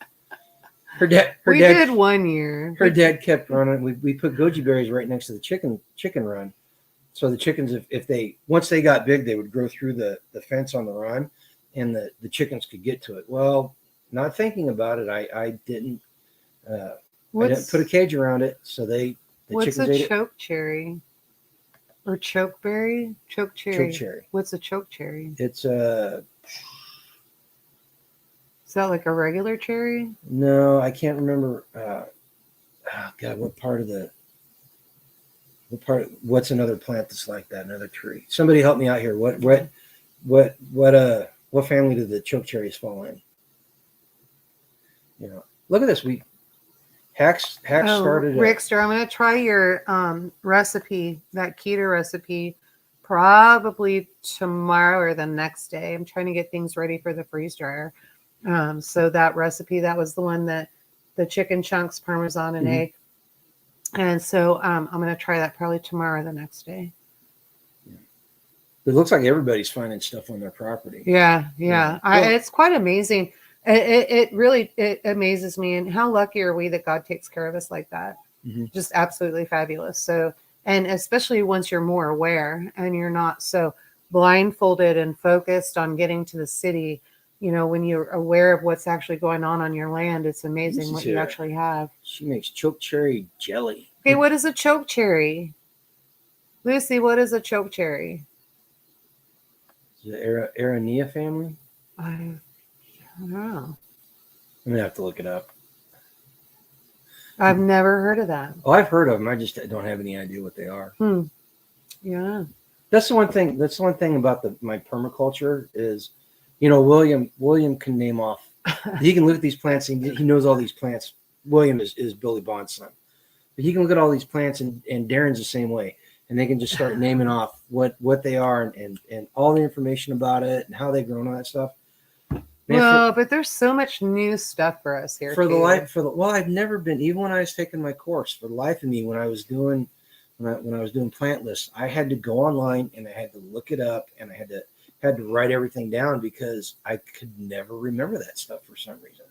Her dad did one year. Her dad kept running. We put goji berries right next to the chicken run. So the chickens, if they once they got big, they would grow through the fence on the run, and the chickens could get to it. Well, not thinking about it, I didn't put a cage around it, so the what's chickens a ate it. choke cherry or chokeberry? Choke cherry. Choke cherry. What's a choke cherry? It's Is that like a regular cherry? no, I can't remember. God, what's another plant that's like that? Another tree. Somebody help me out here. What family do the choke cherries fall in? You know, look at this. Hacks started. Rickster, I'm going to try your recipe, that keto recipe, probably tomorrow or the next day. I'm trying to get things ready for the freeze dryer. So that recipe, that was the one that the chicken chunks, Parmesan, and egg. And so I'm going to try that probably tomorrow or the next day. It looks like everybody's finding stuff on their property. Yeah. Well, It's quite amazing. It really amazes me. And how lucky are we that God takes care of us like that? Just absolutely fabulous. So, and especially once you're more aware and you're not so blindfolded and focused on getting to the city, you know, when you're aware of what's actually going on your land, it's amazing what you actually have. She makes choke cherry jelly. Okay, what is a choke cherry? Lucy, what is a choke cherry? Is it Aranea family? I don't know. I'm gonna have to look it up. I've never heard of that. Oh, I've heard of them. I just don't have any idea what they are. Yeah. That's the one thing. That's the one thing about my permaculture is, you know, William can name off. He can look at these plants and he knows all these plants. William is Billy Bond's son, but he can look at all these plants and Darren's the same way, and they can just start naming off what they are and all the information about it and how they grow and all that stuff. Man, but there's so much new stuff for us here. Well, I've never been, even when I was taking my course, for the life of me, when I was doing plant lists, I had to go online and I had to look it up and I had to write everything down because I could never remember that stuff for some reason.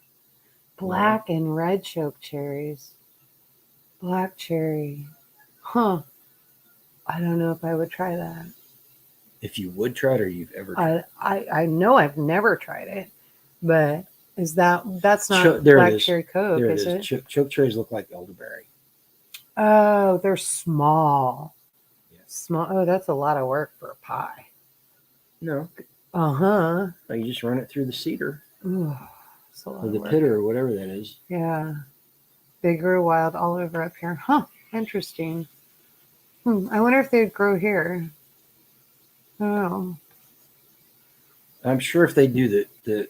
Black and red choke cherries. Black cherry. Huh. I don't know if I would try that. If you would try it or you've ever tried it. I know I've never tried it, but that's not black cherry Coke, is it? Choke cherries look like elderberry. Oh, they're small. Yeah. Small. Oh, that's a lot of work for a pie. No. No, you just run it through the cedar. Ooh, or the pitter or whatever that is. Yeah. They grow wild all over up here. Huh. Interesting. I wonder if they'd grow here. Oh. I'm sure if they do that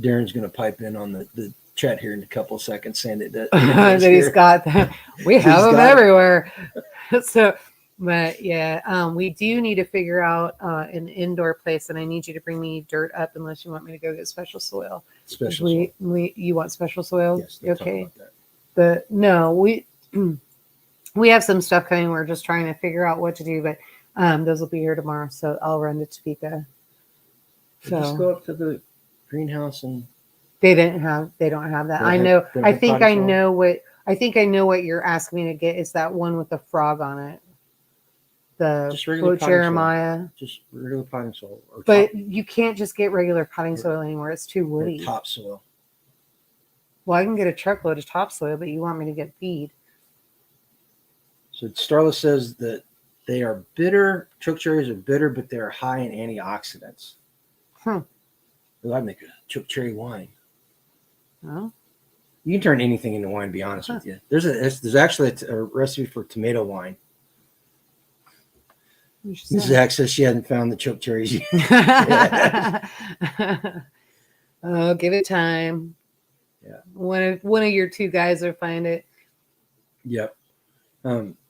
Darren's going to pipe in on the chat here in a couple of seconds saying that he's got them. We have them everywhere. So, but yeah, we do need to figure out an indoor place, and I need you to bring me dirt up unless you want me to go get special soil. Special soil. You want special soil? Yes. Okay. We have some stuff coming. We're just trying to figure out what to do, but those will be here tomorrow. So I'll run to Topeka. So just go up to the greenhouse and they don't have that. I know. I think I know what you're asking me to get is that one with the frog on it. The Jeremiah. Just regular potting soil. But you can't just get regular potting soil anymore. It's too woody. Topsoil. Well, I can get a truckload of topsoil, but you want me to get feed. So Starla says that they are bitter. Choke cherries are bitter, but they're high in antioxidants. Well, I'd make a choke cherry wine. Oh. You can turn anything into wine. To be honest with you, there's actually a recipe for tomato wine. Mrs. Hack says she hadn't found the choke cherries yet. Oh, give it time. Yeah. One of your two guys will find it. Yep.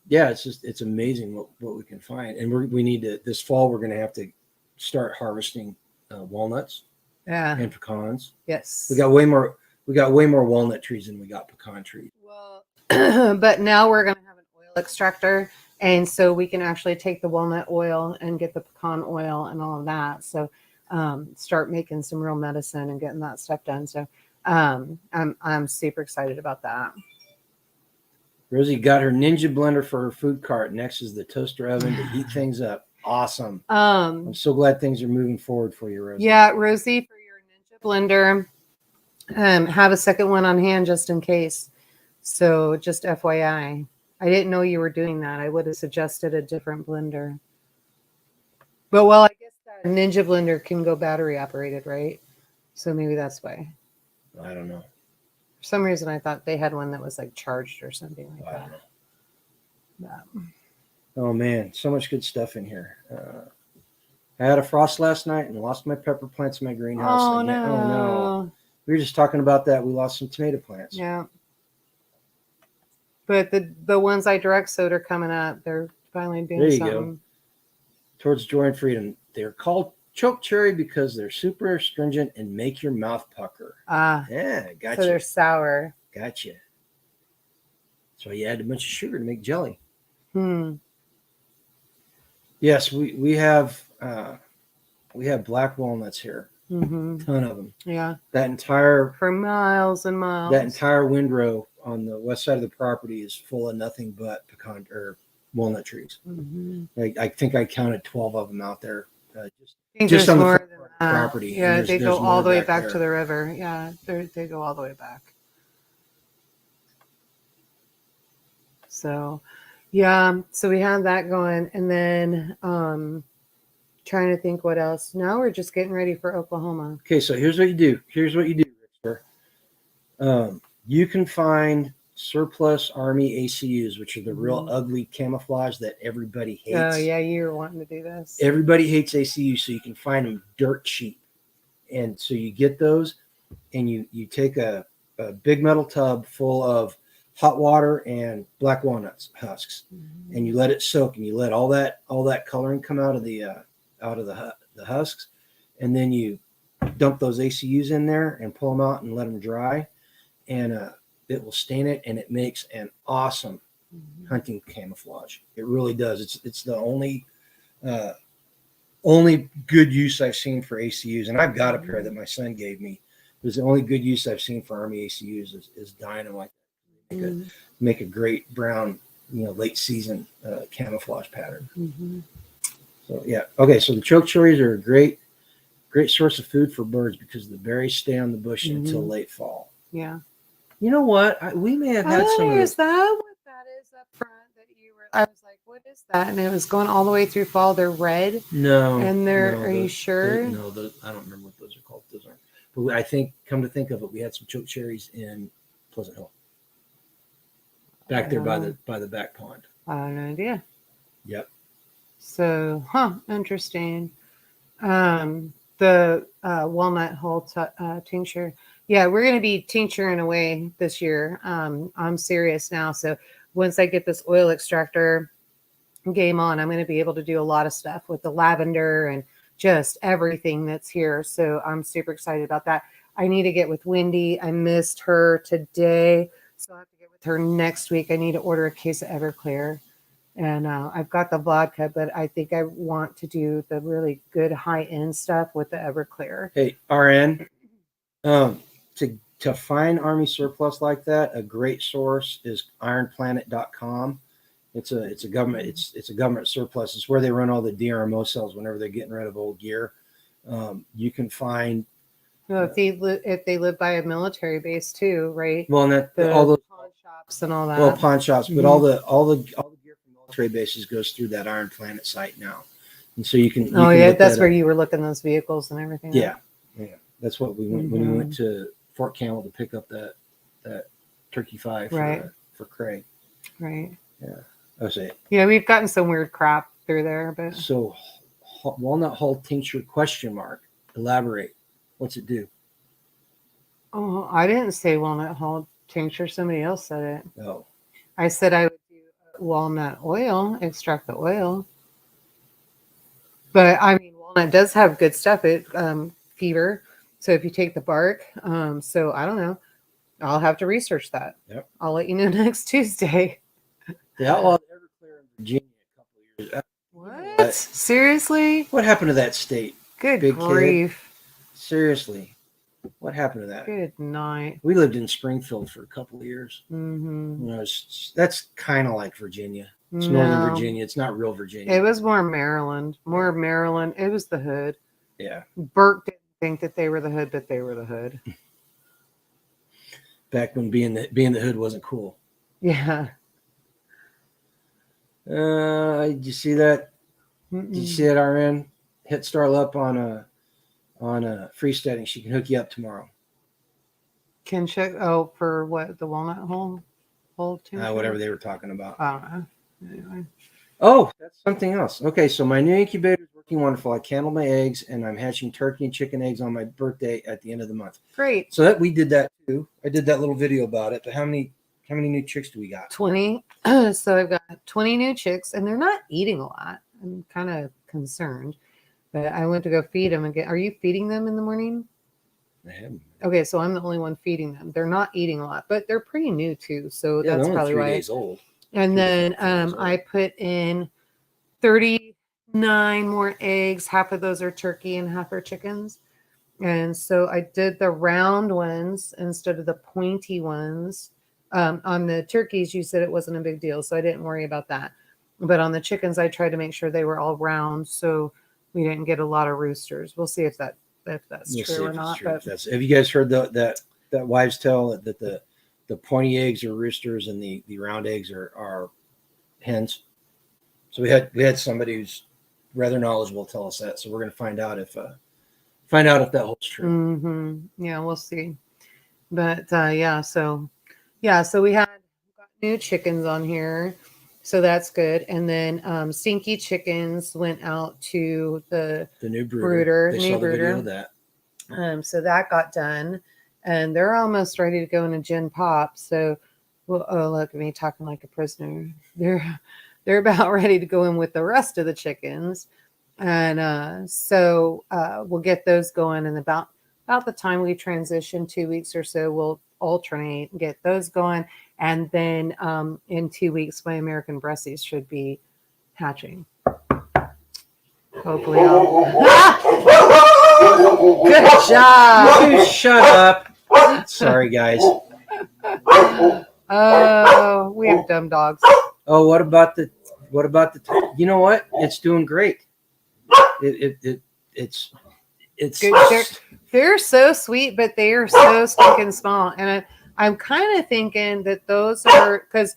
Yeah, it's amazing what we can find, and we need to this fall. We're going to have to start harvesting walnuts and pecans. Yes. We got way more walnut trees than we got pecan trees. Well, but now we're going to have an oil extractor, and so we can actually take the walnut oil and get the pecan oil and all of that. So start making some real medicine and getting that stuff done. So I'm super excited about that. Rosie got her Ninja blender for her food cart. Next is the toaster oven to heat things up. Awesome. I'm so glad things are moving forward for you, Rosie. Yeah, Rosie, for your Ninja blender, have a second one on hand just in case. So just FYI. I didn't know you were doing that. I would have suggested a different blender. But well, I guess that Ninja blender can go battery operated, right? So maybe that's why. I don't know. For some reason, I thought they had one that was like charged or something like that. Yeah. Oh man, so much good stuff in here. I had a frost last night and lost my pepper plants in my greenhouse. Oh no. We were just talking about that. We lost some tomato plants. Yeah. But the ones I direct sowed are coming up. They're finally doing something. There you go. Towards Joy and Freedom. They're called choke cherry because they're super astringent and make your mouth pucker. Yeah, gotcha. So they're sour. Gotcha. So you add a bunch of sugar to make jelly. Yes, we have black walnuts here. Ton of them. Yeah. That entire for miles and miles. That entire windrow on the west side of the property is full of nothing but pecan or walnut trees. I think I counted 12 of them out there. Just on the property. Yeah, they go all the way back to the river. Yeah, they go all the way back. So, yeah, so we have that going, and then trying to think what else. Now we're just getting ready for Oklahoma. Okay, so here's what you do. You can find surplus Army ACUs, which are the real ugly camouflage that everybody hates. Oh, yeah, you were wanting to do this. Everybody hates ACUs, so you can find them dirt cheap. And so you get those, and you take a big metal tub full of hot water and black walnuts husks, and you let it soak, and you let all that coloring come out of the husks, and then you dump those ACUs in there and pull them out and let them dry, and it will stain it, and it makes an awesome hunting camouflage. It really does. It's the only good use I've seen for ACUs, and I've got a pair that my son gave me. It was the only good use I've seen for Army ACUs is dyeing them like that. Make a great brown, late season camouflage pattern. So yeah, okay. So the choke cherries are a great source of food for birds because the berries stay on the bush until late fall. Yeah. You know what? We may have had some of this. Is that what that is up front that you were? I was like, what is that? And it was going all the way through fall. They're red. No. And are you sure? No, I don't remember what those are called. Those aren't. But I think, come to think of it, we had some choke cherries in Pleasant Hill. Back there by the back pond. I have no idea. Yep. So, interesting. The walnut hull tincture. Yeah, we're going to be tincturing away this year. I'm serious now. So once I get this oil extractor game on, I'm going to be able to do a lot of stuff with the lavender and just everything that's here. So I'm super excited about that. I need to get with Wendy. I missed her today. So I'll have to get with her next week. I need to order a case of Everclear. And I've got the vodka, but I think I want to do the really good high-end stuff with the Everclear. Hey, RN, to find Army surplus like that, a great source is ironplanet.com. It's a government surplus. It's where they run all the DRMO cells whenever they're getting rid of old gear. You can find. Well, if they live by a military base too, right? Well, and all those pawn shops and all that. Well, pawn shops, but all the gear from military bases goes through that Iron Planet site now, and so you can. That's where you were looking those vehicles and everything. Yeah, yeah. That's what we went when we went to Fort Campbell to pick up that that turkey thigh Right. for Craig. Right. Yeah, I was say. Yeah, we've gotten some weird crap through there, but So, walnut hull tincture ? Elaborate. What's it do? oh, I didn't say walnut hull tincture. Somebody else said it. Oh, I said I would do walnut oil, extract the oil. But I mean, walnut does have good stuff. It fever. So if you take the bark, so I don't know. I'll have to research that. Yep. I'll let you know next Tuesday. they outlawed Everclear in Virginia a couple of years ago. What? Seriously? What happened to that state? Good Big grief. Seriously, what happened to that? Good night. We lived in Springfield for a couple of years. Mm-hmm. You know, that's kind of like Virginia. It's Northern No. Virginia. It's not real Virginia. It was more Maryland. More Maryland. It was the hood. Yeah. Burke didn't think that they were the hood, but they were the hood. Back when being the hood wasn't cool. Yeah. Did you see that? Did you see that, RN? Hit Starla up on a freesteading. She can hook you up tomorrow. Can check. Oh, for what? The walnut hole tincture? Whatever they were talking about. I don't know. Anyway. Oh, that's something else. Okay, so my new incubator is working wonderful. I candled my eggs, and I'm hatching turkey and chicken eggs on my birthday at the end of the month. Great. So we did that too. I did that little video about it. But how many new chicks do we got? 20. So I've got 20 new chicks, and they're not eating a lot. I'm kind of concerned, but I went to go feed them again. Are you feeding them in the morning? I haven't. Okay, so I'm the only one feeding them. They're not eating a lot, but they're pretty new too. So Yeah, that's they're only probably 3 why. days old. And then 3 days old. I put in 39 more eggs. Half of those are turkey and half are chickens. And so I did the round ones instead of the pointy ones. On the turkeys, you said it wasn't a big deal, so I didn't worry about that. But on the chickens, I tried to make sure they were all round, so we didn't get a lot of roosters. We'll see if that's We'll see true or if it's not. true. But Have you guys heard that wives' tale that the pointy eggs are roosters and the round eggs are hens? So we had somebody who's rather knowledgeable tell us that. So we're going to find out if that holds true. Yeah, we'll see. But so we got new chickens on here, so that's good. And then Stinky Chickens went out to the new brooder. They saw the video of that. So that got done, and they're almost ready to go into Gen Pop. So, well, oh, look at me talking like a prisoner. They're about ready to go in with the rest of the chickens, and so we'll get those going. And about the time we transition 2 weeks or so, we'll alternate and get those going. And then in 2 weeks, my American Brussies should be hatching. Hopefully, good job. You shut up. Sorry, guys. Oh, we have dumb dogs. Oh, what about the? You know what? It's doing great. It's Good. They're so sweet, but they are so stinking small. And I'm kind of thinking that those are because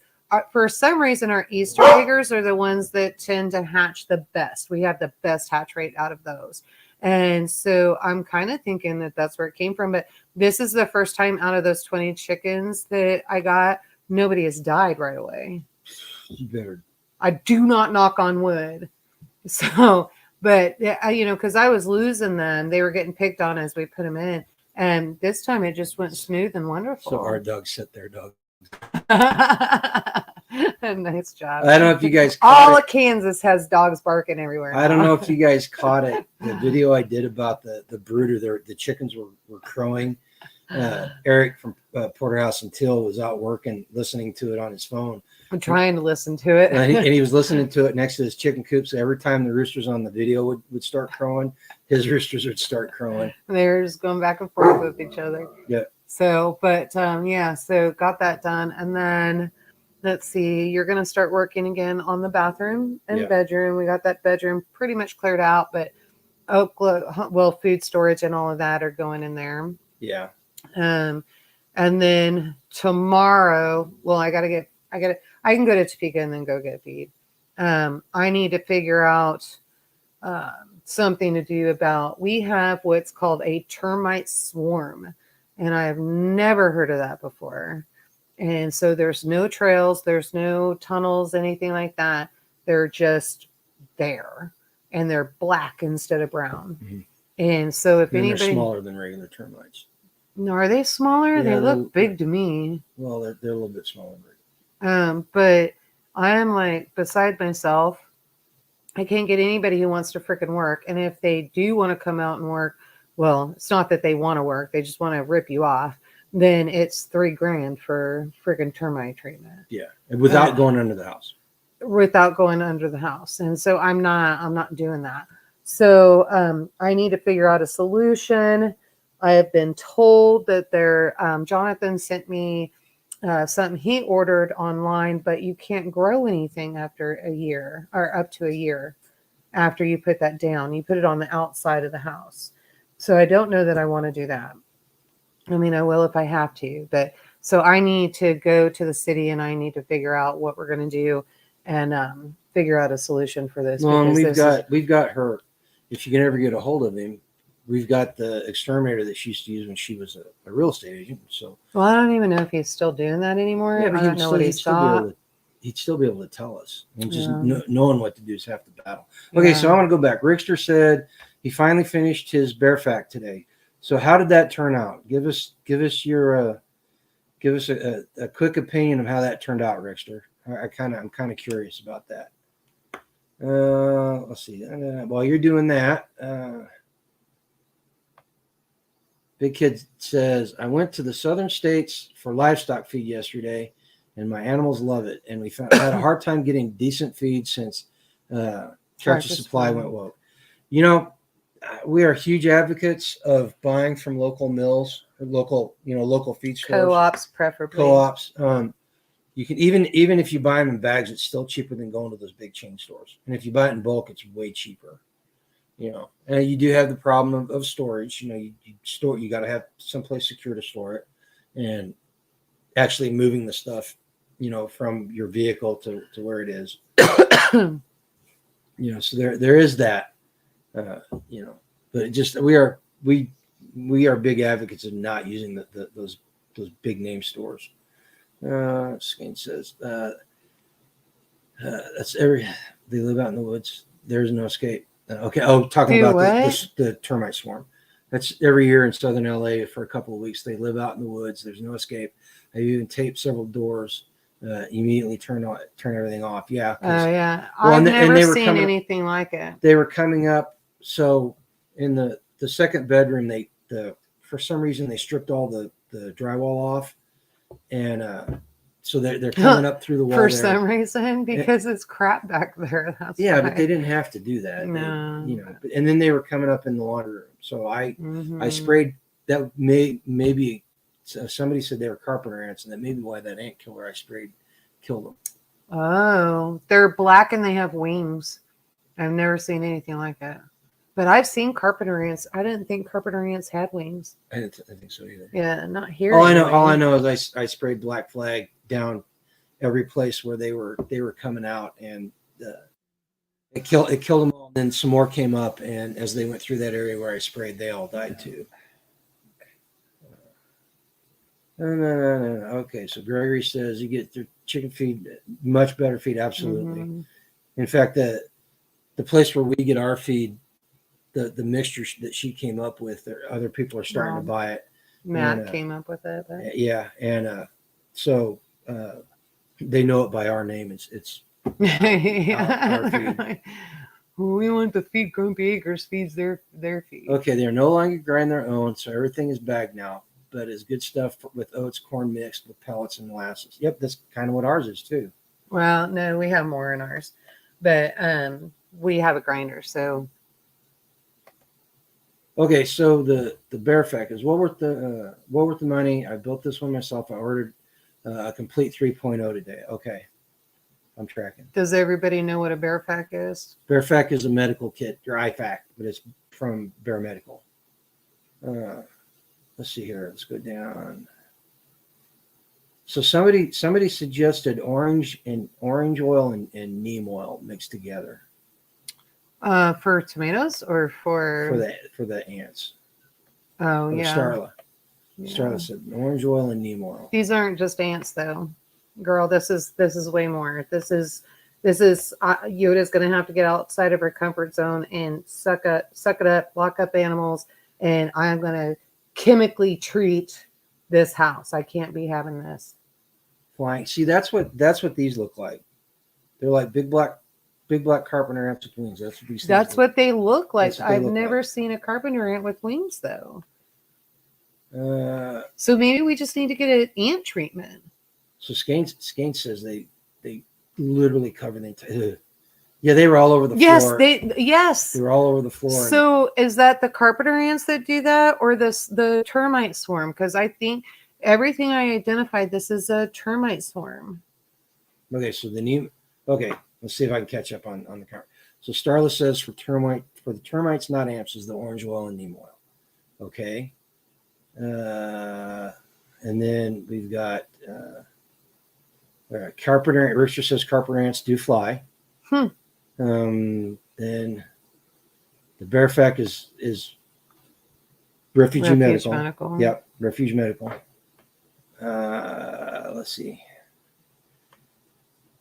for some reason our Easter eggers are the ones that tend to hatch the best. We have the best hatch rate out of those. And so I'm kind of thinking that that's where it came from. But this is the first time out of those 20 chickens that I got, nobody has died right away. You better. I do not knock on wood. So, but because I was losing them, they were getting picked on as we put them in. And this time it just went smooth and wonderful. So our dogs set their dogs. Nice job. I don't know if you guys all of Kansas has dogs barking everywhere. I don't know if you guys caught it. The video I did about the brooder, the chickens were crowing. Eric from Porterhouse and Till was out working, listening to it on his phone. I'm trying to listen to it. and he was listening to it next to his chicken coop. So every time the roosters on the video would start crowing, his roosters would start crowing. They were just going back and forth with each other. Yeah. So, but so got that done. And then let's see, you're going to start working again on the bathroom and bedroom. We got that bedroom pretty much cleared out, but food storage and all of that are going in there. Yeah. And then tomorrow, I can go to Topeka and then go get feed. I need to figure out something to do about, we have what's called a termite swarm And I've never heard of that before. And so there's no trails, there's no tunnels, anything like that. They're just there. And they're black instead of brown. Mm-hmm. And so if And anybody... they're smaller than regular termites. No, are they smaller? Yeah, they look big to me. Well, they're a little bit smaller. But I am like beside myself. I can't get anybody who wants to freaking work. And if they do want to come out and work, well, it's not that they want to work. They just want to rip you off. Then it's $3,000 for freaking termite treatment. Yeah. And without going under the house. Without going under the house. And so I'm not doing that. So I need to figure out a solution. I have been told that Jonathan sent me something he ordered online, but you can't grow anything after a year or up to a year after you put that down. You put it on the outside of the house. So I don't know that I want to do that. I mean, I will if I have to, but so I need to go to the city and I need to figure out what we're going to do and figure out a solution for this. Well, and we've got her. If you can ever get a hold of him, we've got the exterminator that she used to use when she was a real estate agent. So, well, I don't even know if he's still doing that anymore. Yeah, I don't know what he's got. He'd still be able to tell us. And just Yeah. knowing what to do is half the battle. Okay, so I want to go back. Rickster said he finally finished his bear fact today. So how did that turn out? Give us your a quick opinion of how that turned out, Rickster. I'm kind of curious about that. Let's see. While you're doing that, Big Kid says, I went to the southern states for livestock feed yesterday, and my animals love it. And we had a hard time getting decent feed since Tractor Supply went woke. You know, we are huge advocates of buying from local mills, or local feed stores. Co-ops, preferably. Co-ops. You can even if you buy them in bags, it's still cheaper than going to those big chain stores. And if you buy it in bulk, it's way cheaper. You know, and you do have the problem of storage. You know, you got to have someplace secure to store it, and actually moving the stuff, you know, from your vehicle to where it is. You know, so there is that. You know, but just we are big advocates of not using those big name stores. Skane says that's they live out in the woods. There's no escape. Okay. Oh, talking about the termite swarm. That's every year in southern LA for a couple of weeks. They live out in the woods. There's no escape. They even tape several doors. Immediately turn everything off. Yeah. Oh yeah. I've never seen anything like it. They were coming up. So in the second bedroom, for some reason they stripped all the drywall off, and so they're coming up through the wall for some reason because it's crap back there. That's why. But they didn't have to do that. No. And then they were coming up in the laundry room. So I sprayed that. Maybe somebody said they were carpenter ants, and that may be why that ant killer I sprayed killed them. Oh, they're black and they have wings. I've never seen anything like that. But I've seen carpenter ants. I didn't think carpenter ants had wings. I didn't think so either. Yeah, not here. All I know is I sprayed black flag down every place where they were coming out, and it killed them all. And then some more came up, and as they went through that area where I sprayed, they all died too. No. Okay, so Gregory says you get their chicken feed, much better feed. Absolutely. Mm-hmm. In fact, the place where we get our feed, the mixture that she came up with, other people are starting to buy it. Matt came up with it. But... Yeah, and so they know it by our name. It's our feed. We want the feed Grumpy Acres feeds their feed. Okay, they're no longer grinding their own, so everything is bagged now. But it's good stuff with oats, corn mixed with pellets and molasses. Yep, that's kind of what ours is too. Well, no, we have more in ours, but we have a grinder. So okay, so the bear fact is what worth the money? I built this one myself. I ordered a complete 3.0 today. Okay, I'm tracking. Does everybody know what a bear fact is? Bear fact is a medical kit, your IFAC, but it's from Bear Medical. Let's see here. Let's go down. So somebody suggested orange oil and neem oil mixed together. For tomatoes or for the ants. Oh yeah. Starla. Starla said orange oil and neem oil. These aren't just ants, though, girl. This is way more. This is Yoda's going to have to get outside of her comfort zone and suck it up, lock up animals, and I'm going to chemically treat this house. I can't be having this. Flying. See, that's what these look like. They're like big black carpenter ants with wings. That's what these. That's what they look like. I've look never like. seen a carpenter ant with wings, though. So maybe we just need to get an ant treatment. So Skanes says they literally cover the entire. Yeah, they were all over the floor. Yes, they were all over the floor. So is that the carpenter ants that do that, or the termite swarm? Because I think everything I identified, this is a termite swarm. Okay, so the neem. Okay, let's see if I can catch up on the car. So Starla says for the termites, not ants, is the orange oil and neem oil. Okay. And then we've got carpenter. Richard says carpenter ants do fly. Then the Bearfac is Refuge Medical. Yep, Refuge Medical. Let's see.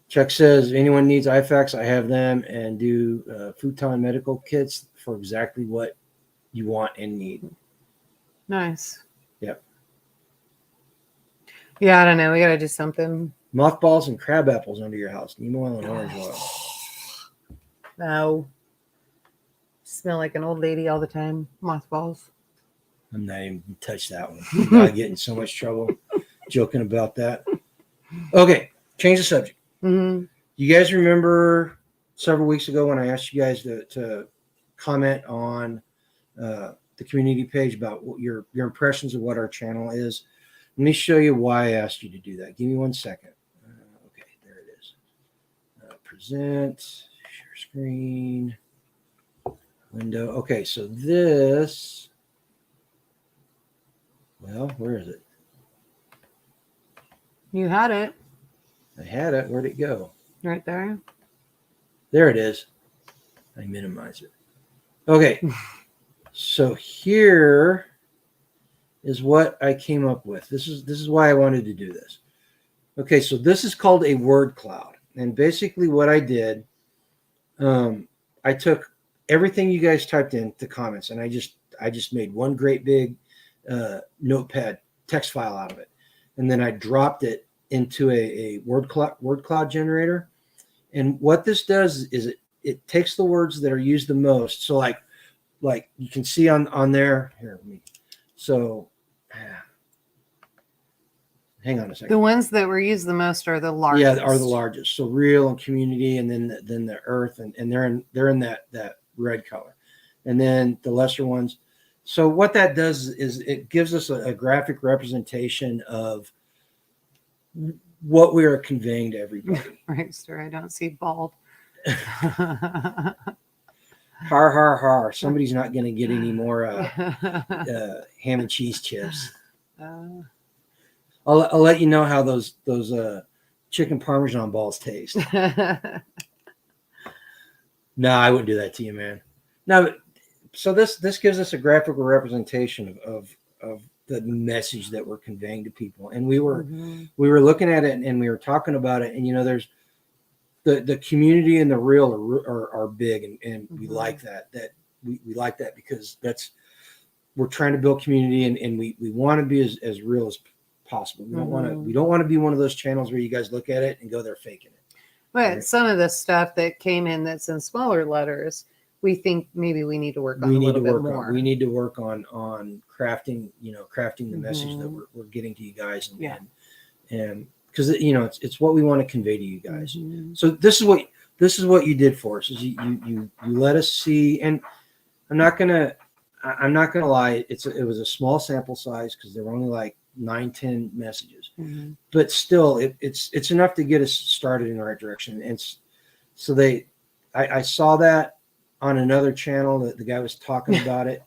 Chuck says, if anyone needs IFACs, I have them, and do futon medical kits for exactly what you want and need. Nice. Yep. Yeah, I don't know. We got to do something. Mothballs and crab apples under your house. Neem oil and orange oil. No. Smell like an old lady all the time. Mothballs. I'm not even touch that one. I get in so much trouble joking about that. Okay, change the subject. Mm-hmm. You guys remember several weeks ago when I asked you guys to comment on the community page about what your impressions of what our channel is? Let me show you why I asked you to do that. Give me 1 second. Okay, there it is. Present, share screen, window. Okay, so this, well, where is it? You had it. I had it. Where'd it go? Right there. There it is. I minimize it. Okay. So here is what I came up with. This is why I wanted to do this. Okay, so this is called a word cloud. And basically what I did, I took everything you guys typed in the comments, and I just made one great big notepad text file out of it. And then I dropped it into a word cloud generator. And what this does is it takes the words that are used the most. So like you can see on there here. So hang on a second. The ones that were used the most are the largest. Yeah, are the largest. So real and community, and then the earth, and they're in that red color, and then the lesser ones. So what that does is it gives us a graphic representation of what we are conveying to everybody. Right, sir. I don't see bald. Har har har! Somebody's not going to get any more ham and cheese chips. I'll let you know how those chicken Parmesan balls taste. No, I wouldn't do that to you, man. No, so this gives us a graphical representation of the message that we're conveying to people, and we were looking at it and we were talking about it, and there's the community and the real are big, and we like that we like that because we're trying to build community, and we want to be as real as possible. We don't want to be one of those channels where you guys look at it and go, they're faking it. But right? Some of the stuff that came in that's in smaller letters, we think maybe we need to work on a little bit more. We need to work on crafting the message that we're getting to you guys, and because it's what we want to convey to you guys. So this is what you did for us. Is you let us see, and I'm not gonna lie. It was a small sample size because there were only like 9-10 messages, but still it's enough to get us started in the right direction. And so I saw that on another channel that the guy was talking about it.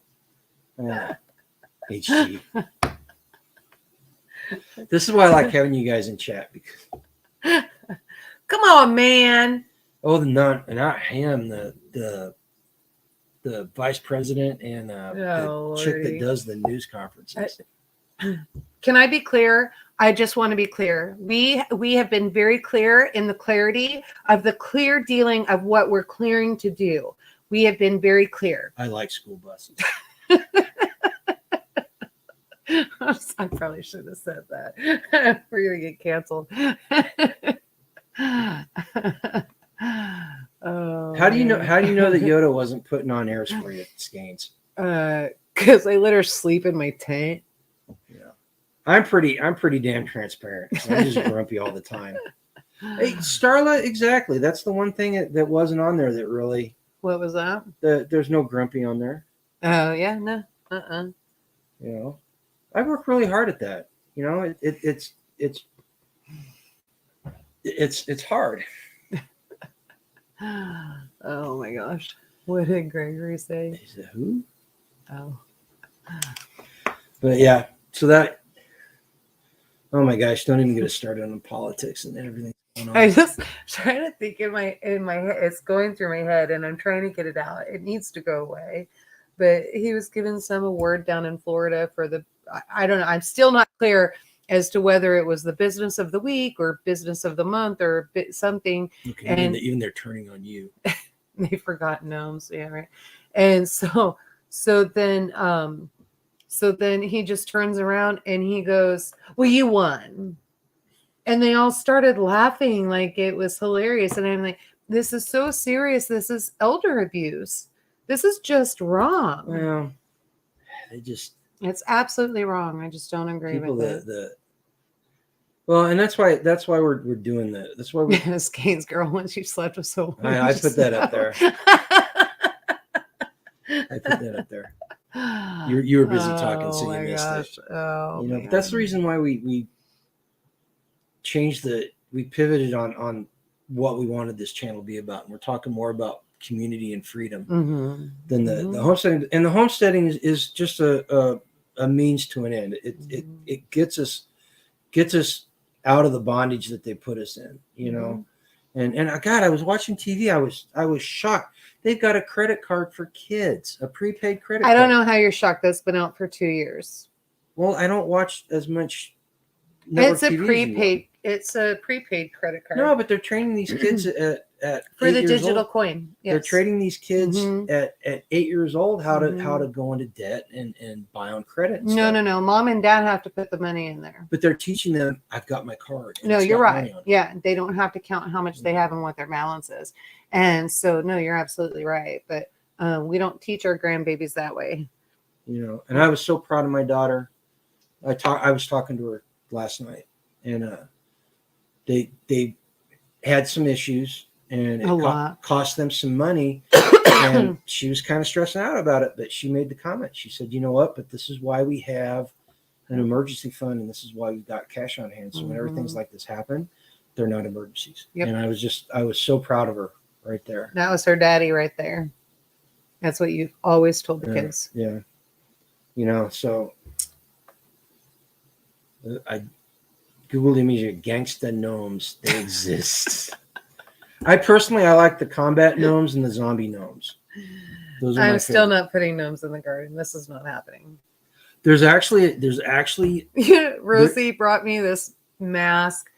HG. This is why I like having you guys in chat, because come on, man. Oh, not him, the vice president and the chick that does the news conferences. Can I be clear? I just want to be clear. We have been very clear in the clarity of the clear dealing of what we're clearing to do. We have been very clear. I like school buses. I probably should have said that. We're gonna get canceled. Oh, How do you know? man. How do you know that Yoda wasn't putting on airs for you at Skeins? Because I let her sleep in my tent. Yeah, I'm pretty damn transparent. So I'm just grumpy all the time. Hey, Starla, exactly. That's the one thing that wasn't on there that really. What was that? There's no grumpy on there. Oh yeah, no. You know, I work really hard at that. You know, it's hard. Oh my gosh. What did Gregory say? He said, who? Oh. But yeah, so that, oh my gosh, don't even get us started on politics and everything going on. I just trying to think in my head, it's going through my head and I'm trying to get it out. It needs to go away. But he was given some award down in Florida for I don't know. I'm still not clear as to whether it was the business of the week or business of the month or something. Okay, and even they're turning on you. They forgot gnomes. Yeah, right. And so then he just turns around and he goes, well, you won. And they all started laughing like it was hilarious. And I'm like, this is so serious. This is elder abuse. This is just wrong. Well, it's absolutely wrong. I just don't agree with it. Well, and that's why we're doing that. That's why we're Skane's girl when she slept with so I put that up there. I put that up there. You were busy talking, so you missed it. Oh, you know, but that's the reason why we changed we pivoted on what we wanted this channel to be about. And we're talking more about community and freedom than the homesteading. And the homesteading is just a means to an end. It gets us out of the bondage that they put us in, you know. And God, I was watching TV. I was shocked. They've got a credit card for kids, a prepaid credit card. I don't know how you're shocked. That's been out for 2 years. Well, I don't watch as much. It's a prepaid. It's a prepaid credit card. No, but they're training these kids at for the 8 years digital old. coin. Yes. They're training these kids at 8 years old how to go into debt and buy on credit. No. Mom and dad have to put the money in there. But they're teaching them, I've got my card. No, you're right. Yeah, they don't have to count how much they have and what their balance is. And so, no, you're absolutely right. But we don't teach our grandbabies that way. You know, and I was so proud of my daughter. I was talking to her last night, and they had some issues. And it cost them some money, and she was kind of stressing out about it. But she made the comment. She said, "You know what? But this is why we have an emergency fund, and this is why we've got cash on hand. So whenever things like this happen, they're not emergencies." Yep. And I was so proud of her right there. That was her daddy right there. That's what you always told the kids. Yeah. You know, so I Googled image of gangsta gnomes. They exist. I like the combat gnomes and the zombie gnomes. Those are I'm still not putting gnomes in the garden. This is not happening. There's actually Rosie brought me this mask,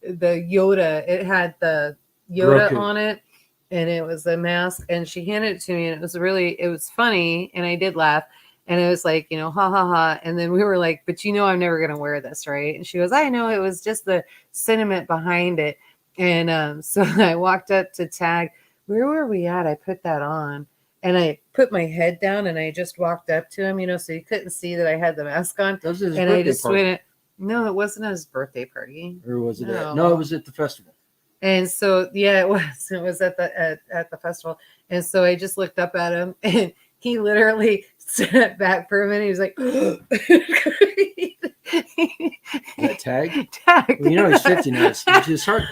the Yoda. It had the Yoda on it, and it was a mask, and she handed it to me, and it was funny, and I did laugh. And it was like, you know, ha, ha, ha. And then we were like, but you know, I'm never going to wear this, right? And she goes, I know, it was just the sentiment behind it. And so I walked up to Tag. Where were we at? I put that on. And I put my head down and I just walked up to him, you know, so he couldn't see that I had the mask on. And I just went, no, it wasn't his birthday party. Or was it? No, it was at the festival. And so, yeah, it was. It was at the festival. And so I just looked up at him, and he literally sat back for a minute. He was like, that Tag? Tag. Well, you know, he's 50 now. His heart's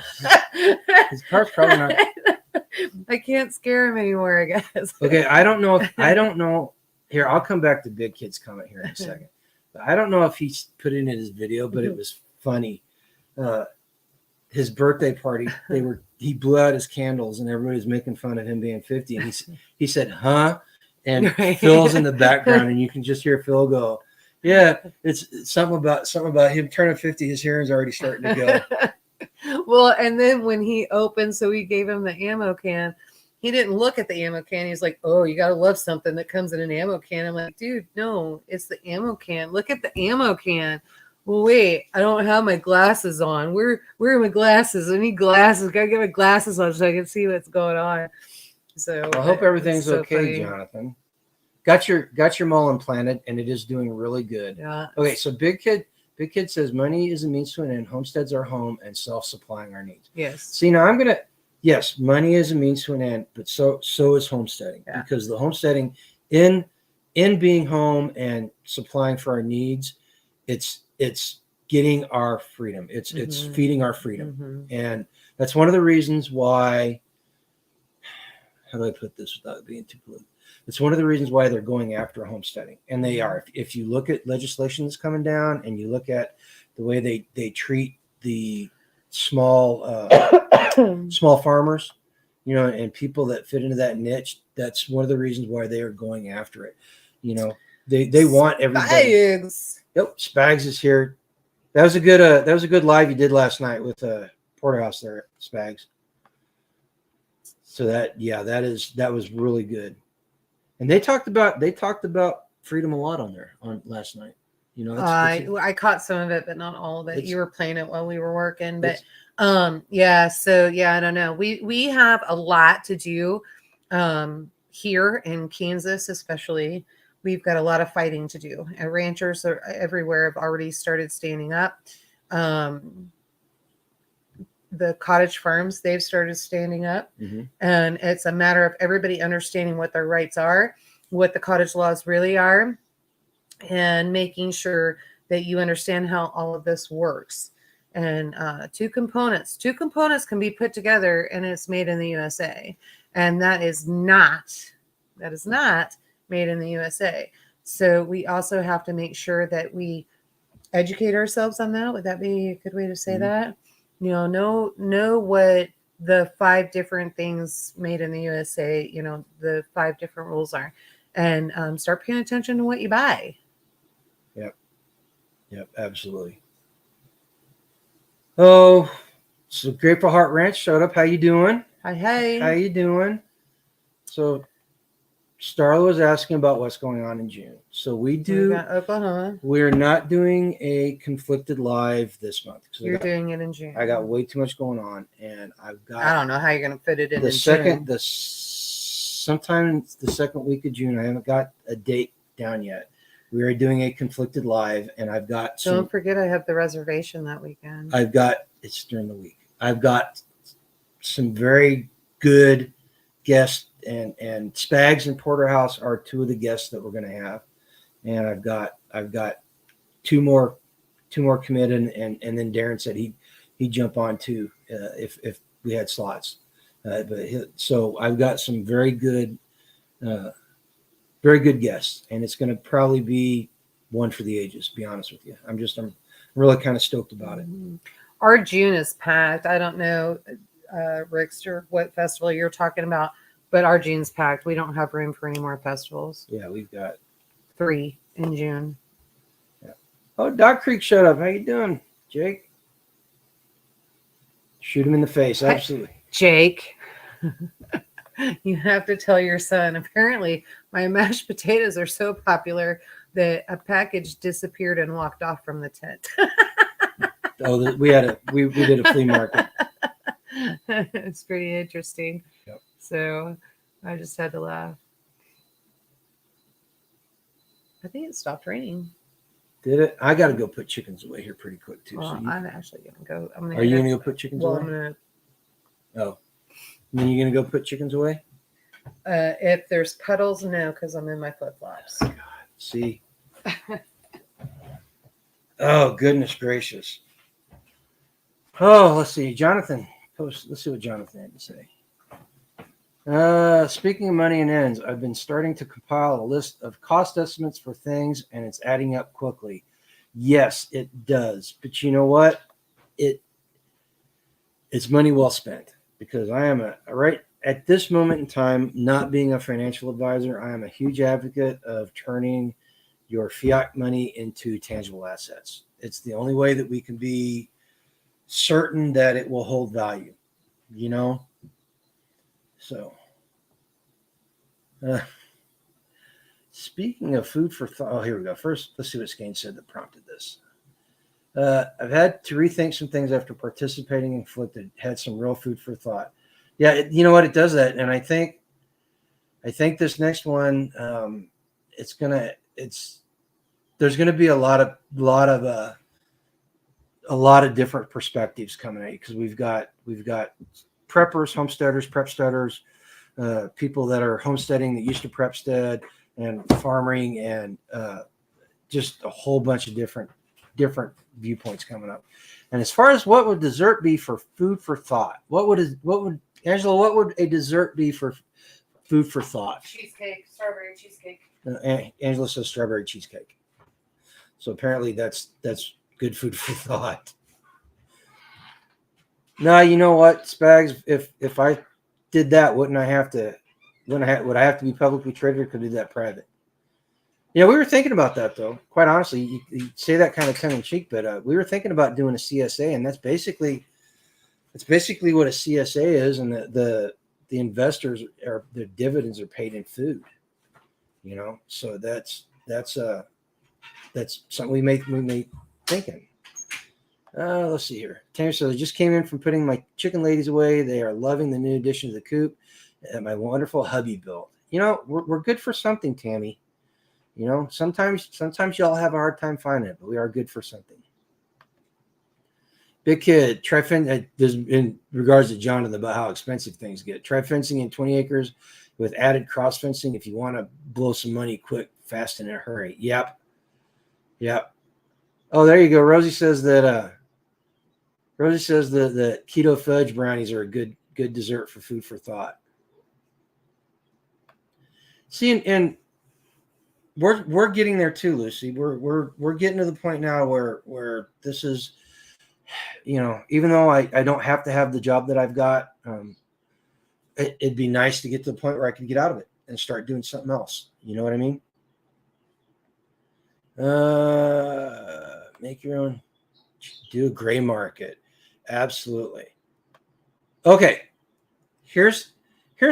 probably not. I can't scare him anymore, I guess. Okay, I don't know. Here, I'll come back to Big Kid's comment here in a second. But I don't know if he put it in his video, but it was funny. His birthday party, he blew out his candles and everybody was making fun of him being 50. And he said, huh? And Phil's in the background, and you can just hear Phil go, Yeah, it's something about him turning 50. His hearing's already starting to go. Well, and then when he opened, so we gave him the ammo can. He didn't look at the ammo can. He's like, "Oh, you gotta love something that comes in an ammo can." I'm like, "Dude, no, it's the ammo can. Look at the ammo can." Well, wait, I don't have my glasses on. Where are my glasses? I need glasses. Gotta get my glasses on so I can see what's going on. So I hope everything's so okay, funny. Jonathan. Got your mullein planted, and it is doing really good. Yeah. Okay, so Big Kid says money is a means to an end. Homesteads are home and self-supplying our needs. Yes. See, now yes, money is a means to an end, but so is homesteading, because the homesteading in being home and supplying for our needs, it's getting our freedom. It's feeding our freedom, and that's one of the reasons why. How do I put this without being too political? It's one of the reasons why they're going after homesteading, and they are. If you look at legislation that's coming down, and you look at the way they treat the small farmers, and people that fit into that niche, that's one of the reasons why they are going after it. They want everybody. Spags. Yep, Spags is here. That was a good live you did last night with Porterhouse there, Spags. So that was really good. And they talked about freedom a lot on last night. I caught some of it, but not all of it. You were playing it while we were working, but I don't know. We have a lot to do here in Kansas, especially. We've got a lot of fighting to do. And ranchers are everywhere have already started standing up. The cottage farms, they've started standing up, and it's a matter of everybody understanding what their rights are, what the cottage laws really are, and making sure that you understand how all of this works. And two components can be put together, and it's made in the USA, and that is not made in the USA. So we also have to make sure that we educate ourselves on that. Would that be a good way to say that? Know what the 5 different things made in the USA, the 5 different rules are, and start paying attention to what you buy. Yep, absolutely. Oh, so Grateful Heart Ranch showed up. How you doing? Hi. How you doing? So Starla was asking about what's going on in June. So we got Oklahoma. We're not doing a conflicted live this month. You're doing it in June. I got way too much going on, and I've got. I don't know how you're going to fit it in. Sometime the second week of June. I haven't got a date down yet. We are doing a conflicted live, and I've got. Don't forget, I have the reservation that weekend. It's during the week. I've got some very good guests, and Spags and Porterhouse are 2 of the guests that we're going to have, and I've got 2 more committed, and then Darren said he'd jump on too if we had slots, so I've got some very good guests, and it's going to probably be one for the ages. To be honest with you, I'm really kind of stoked about it. Our June is packed. I don't know, Rickster, what festival you're talking about, but our June's packed. We don't have room for any more festivals. Yeah, we've got 3 in June. Yeah. Oh, Dog Creek showed up. How you doing, Jake? Shoot him in the face. Absolutely. Jake, you have to tell your son. Apparently, my mashed potatoes are so popular that a package disappeared and walked off from the tent. Oh, we did a flea market. It's pretty interesting. Yep. So I just had to laugh. I think it stopped raining. Did it? I got to go put chickens away here pretty quick too. Well, I'm actually gonna go. Are you gonna go put chickens away? I'm gonna. Oh, and then you're gonna go put chickens away? If there's puddles, no, because I'm in my flip flops. God, see. Oh, goodness gracious. Oh, let's see. Jonathan, let's see what Jonathan had to say. Speaking of money and ends, I've been starting to compile a list of cost estimates for things, and it's adding up quickly. Yes, it does. But you know what? It's money well spent, because I am right at this moment in time, not being a financial advisor, I am a huge advocate of turning your fiat money into tangible assets. It's the only way that we can be certain that it will hold value, you know? So, speaking of food for thought, oh, here we go. First, let's see what Skane said that prompted this. I've had to rethink some things after participating in Flip that had some real food for thought. Yeah, you know what? It does that. And I think this next one, there's gonna be a lot of different perspectives coming at you, because we've got preppers, homesteaders, prep steaders, people that are homesteading that used to prepstead and farming, and just a whole bunch of different viewpoints coming up. And as far as what would dessert be for food for thought, what would Angela, what would a dessert be for food for thought? Cheesecake, strawberry cheesecake. Angela says strawberry cheesecake. So apparently that's good food for thought. Now, you know what, Spags, if I did that, would I have to be publicly traded, or could I do that private? Yeah, we were thinking about that, though. Quite honestly, you say that kind of tongue in cheek, but we were thinking about doing a CSA, and that's basically what a CSA is, and the investors are, their dividends are paid in food. You know, so that's something we may thinking. Let's see here. Tammy says, I just came in from putting my chicken ladies away. They are loving the new addition to the coop that my wonderful hubby built. You know, we're good for something, Tammy. You know, sometimes y'all have a hard time finding it, but we are good for something. Big Kid, try fencing. In regards to Jonathan about how expensive things get, try fencing in 20 acres with added cross fencing if you want to blow some money quick, fast, and in a hurry. Yep. Oh, there you go. Rosie says that the keto fudge brownies are a good dessert for food for thought. See, and we're getting there too, Lucy. We're getting to the point now where this is, you know, even though I don't have to have the job that I've got, it'd be nice to get to the point where I could get out of it and start doing something else. You know what I mean? Make your own, do a gray market. Absolutely. Okay. Here's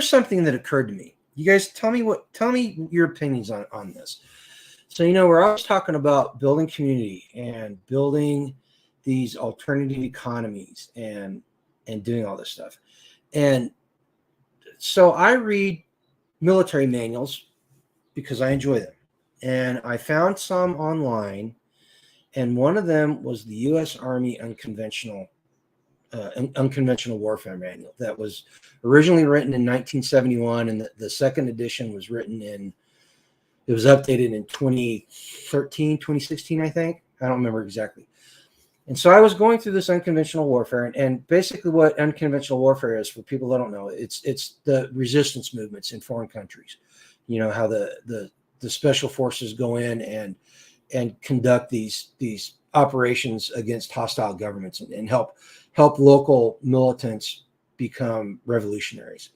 something that occurred to me. You guys tell me your opinions on this. So, you know, we're always talking about building community and building these alternative economies and doing all this stuff. And so I read military manuals because I enjoy them. And I found some online, and one of them was the U.S. Army Unconventional Warfare Manual that was originally written in 1971, and the second edition was updated in 2013, 2016, I think. I don't remember exactly. And so I was going through this unconventional warfare, and basically what unconventional warfare is, for people that don't know, it's the resistance movements in foreign countries. You know, how the special forces go in and conduct these operations against hostile governments and help local militants become revolutionaries.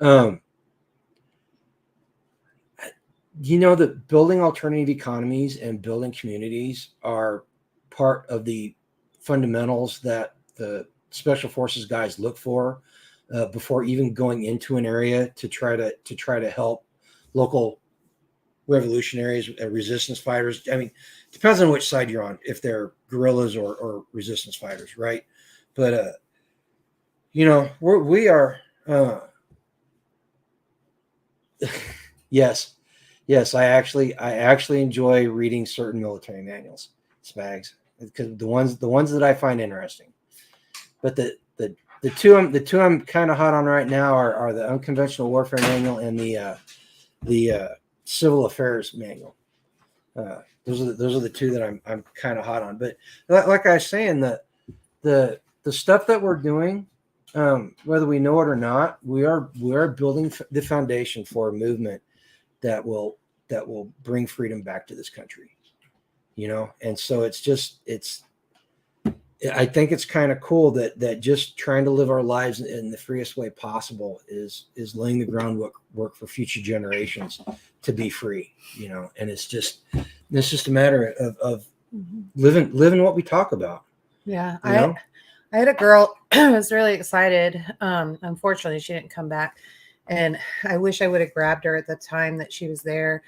You know that building alternative economies and building communities are part of the fundamentals that the special forces guys look for before even going into an area to try to help local revolutionaries, resistance fighters. I mean, depends on which side you're on, if they're guerrillas or resistance fighters, right? But you know, we are. Yes. I actually enjoy reading certain military manuals, Spags, because the ones that I find interesting. But the two I'm kind of hot on right now are the Unconventional Warfare Manual and the Civil Affairs Manual. Those are the two that I'm kind of hot on. But like I was saying, the stuff that we're doing, whether we know it or not, we are building the foundation for a movement that will bring freedom back to this country. You know, and so I think it's kind of cool that just trying to live our lives in the freest way possible is laying the groundwork for future generations to be free, you know. And it's just, It's just a matter of living what we talk about. Yeah. You know? I had a girl who was really excited. Unfortunately, she didn't come back. And I wish I would have grabbed her at the time that she was there.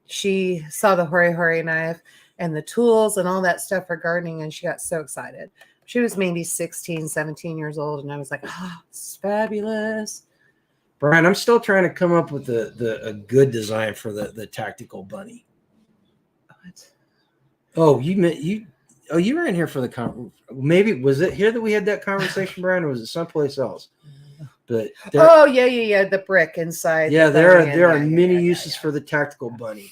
She saw the hori hori knife and the tools and all that stuff for gardening, and she got so excited. She was maybe 16, 17 years old, and I was like, oh, it's fabulous. Brian, I'm still trying to come up with a good design for the tactical bunny. What? Oh, you were in here for the maybe was it here that we had that conversation, Brian, or was it someplace else? But yeah, the brick inside. Yeah, the there are many uses for the tactical bunny.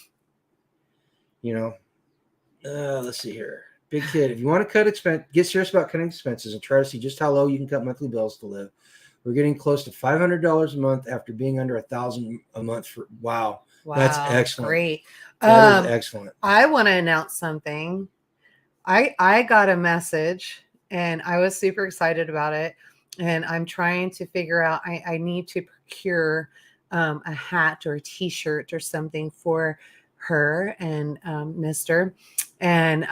You know, let's see here. Big kid, if you want to get serious about cutting expenses and try to see just how low you can cut monthly bills to live. We're getting close to $500 a month after being under $1,000 a month for wow. That's excellent. Great. That is excellent. I want to announce something. I got a message and I was super excited about it. And I'm trying to figure out, I need to procure a hat or a t-shirt or something for her and Mr. And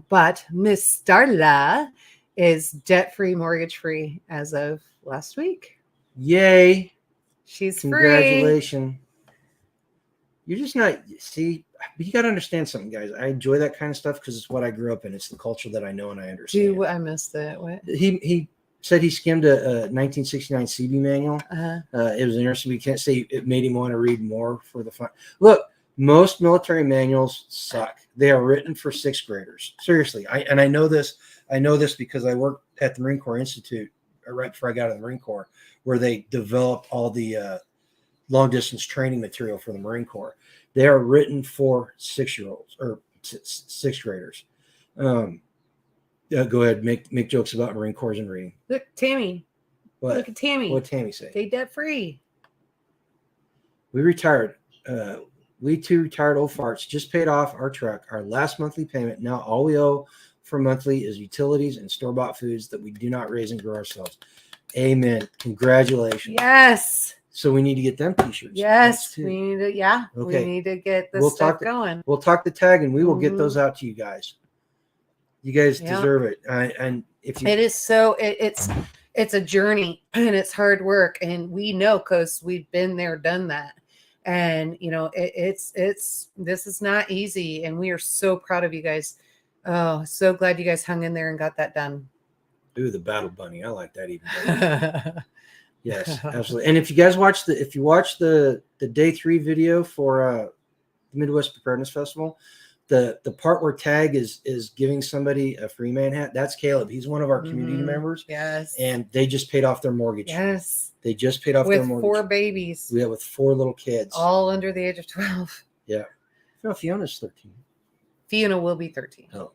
but Miss Starla is debt-free, mortgage-free as of last week. Yay. She's Congratulations. free. You're just not, see, you got to understand something, guys. I enjoy that kind of stuff because it's what I grew up in. It's the culture that I know and I understand. I missed it. What? He said he skimmed a 1969 CB manual. It was interesting. We can't say it made him want to read more for the fun. Look, most military manuals suck. They are written for sixth graders. Seriously. I know this. I know this because I worked at the Marine Corps Institute right before I got out of the Marine Corps, where they developed all the long distance training material for the Marine Corps. They are written for 6-year-olds or sixth graders. Go ahead, make jokes about Marine Corps and reading. Look, Tammy. What? Look at Tammy. What Tammy say? They debt free. We retired. We two retired old farts just paid off our truck, our last monthly payment. Now all we owe for monthly is utilities and store-bought foods that we do not raise and grow ourselves. Amen. Congratulations. Yes. So we need to get them t-shirts. Yes, we need to. Yeah, okay. We need to get this stuff going. We'll talk the tag, and we will get those out to you guys. You guys deserve it. And if you, it is so. It's a journey and it's hard work, and we know because we've been there, done that. And you know, this is not easy, and we are so proud of you guys. Oh, so glad you guys hung in there and got that done. Ooh, the battle bunny. I like that even better. Yes, absolutely. And if you guys watch the day 3 video for the Midwest Preparedness Festival, the part where Tag is giving somebody a free man hat, that's Caleb. He's one of our community members. Yes. And they just paid off their mortgage. Yes. They just paid off their mortgage. With 4 babies. Yeah, with 4 little kids. All under the age of 12. Yeah. No, Fiona's 13. Fiona will be 13. Oh.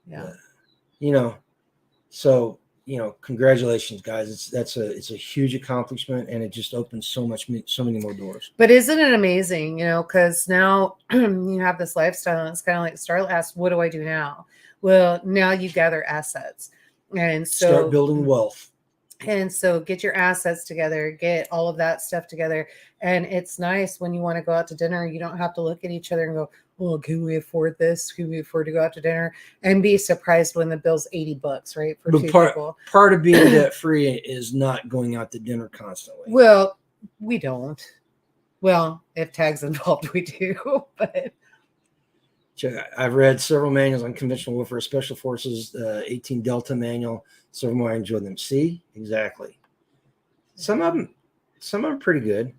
Yeah. You know, so congratulations, guys. It's a huge accomplishment, and it just opens so many more doors. But isn't it amazing? Because now you have this lifestyle, and it's kind of like Starla asked, "What do I do now?" Well, now you gather assets, and so start building wealth. And so get your assets together, get all of that stuff together. And it's nice when you want to go out to dinner, you don't have to look at each other and go, "Oh, can we afford this? Can we afford to go out to dinner?" And be surprised when the bill's $80, right? For 2 people. Part of being debt free is not going out to dinner constantly. Well, we don't. Well, if Tag's involved, we do. But I've read several manuals on conventional warfare, special forces, 18 Delta manual. Several more I enjoyed them. See, exactly. Some of them are pretty good.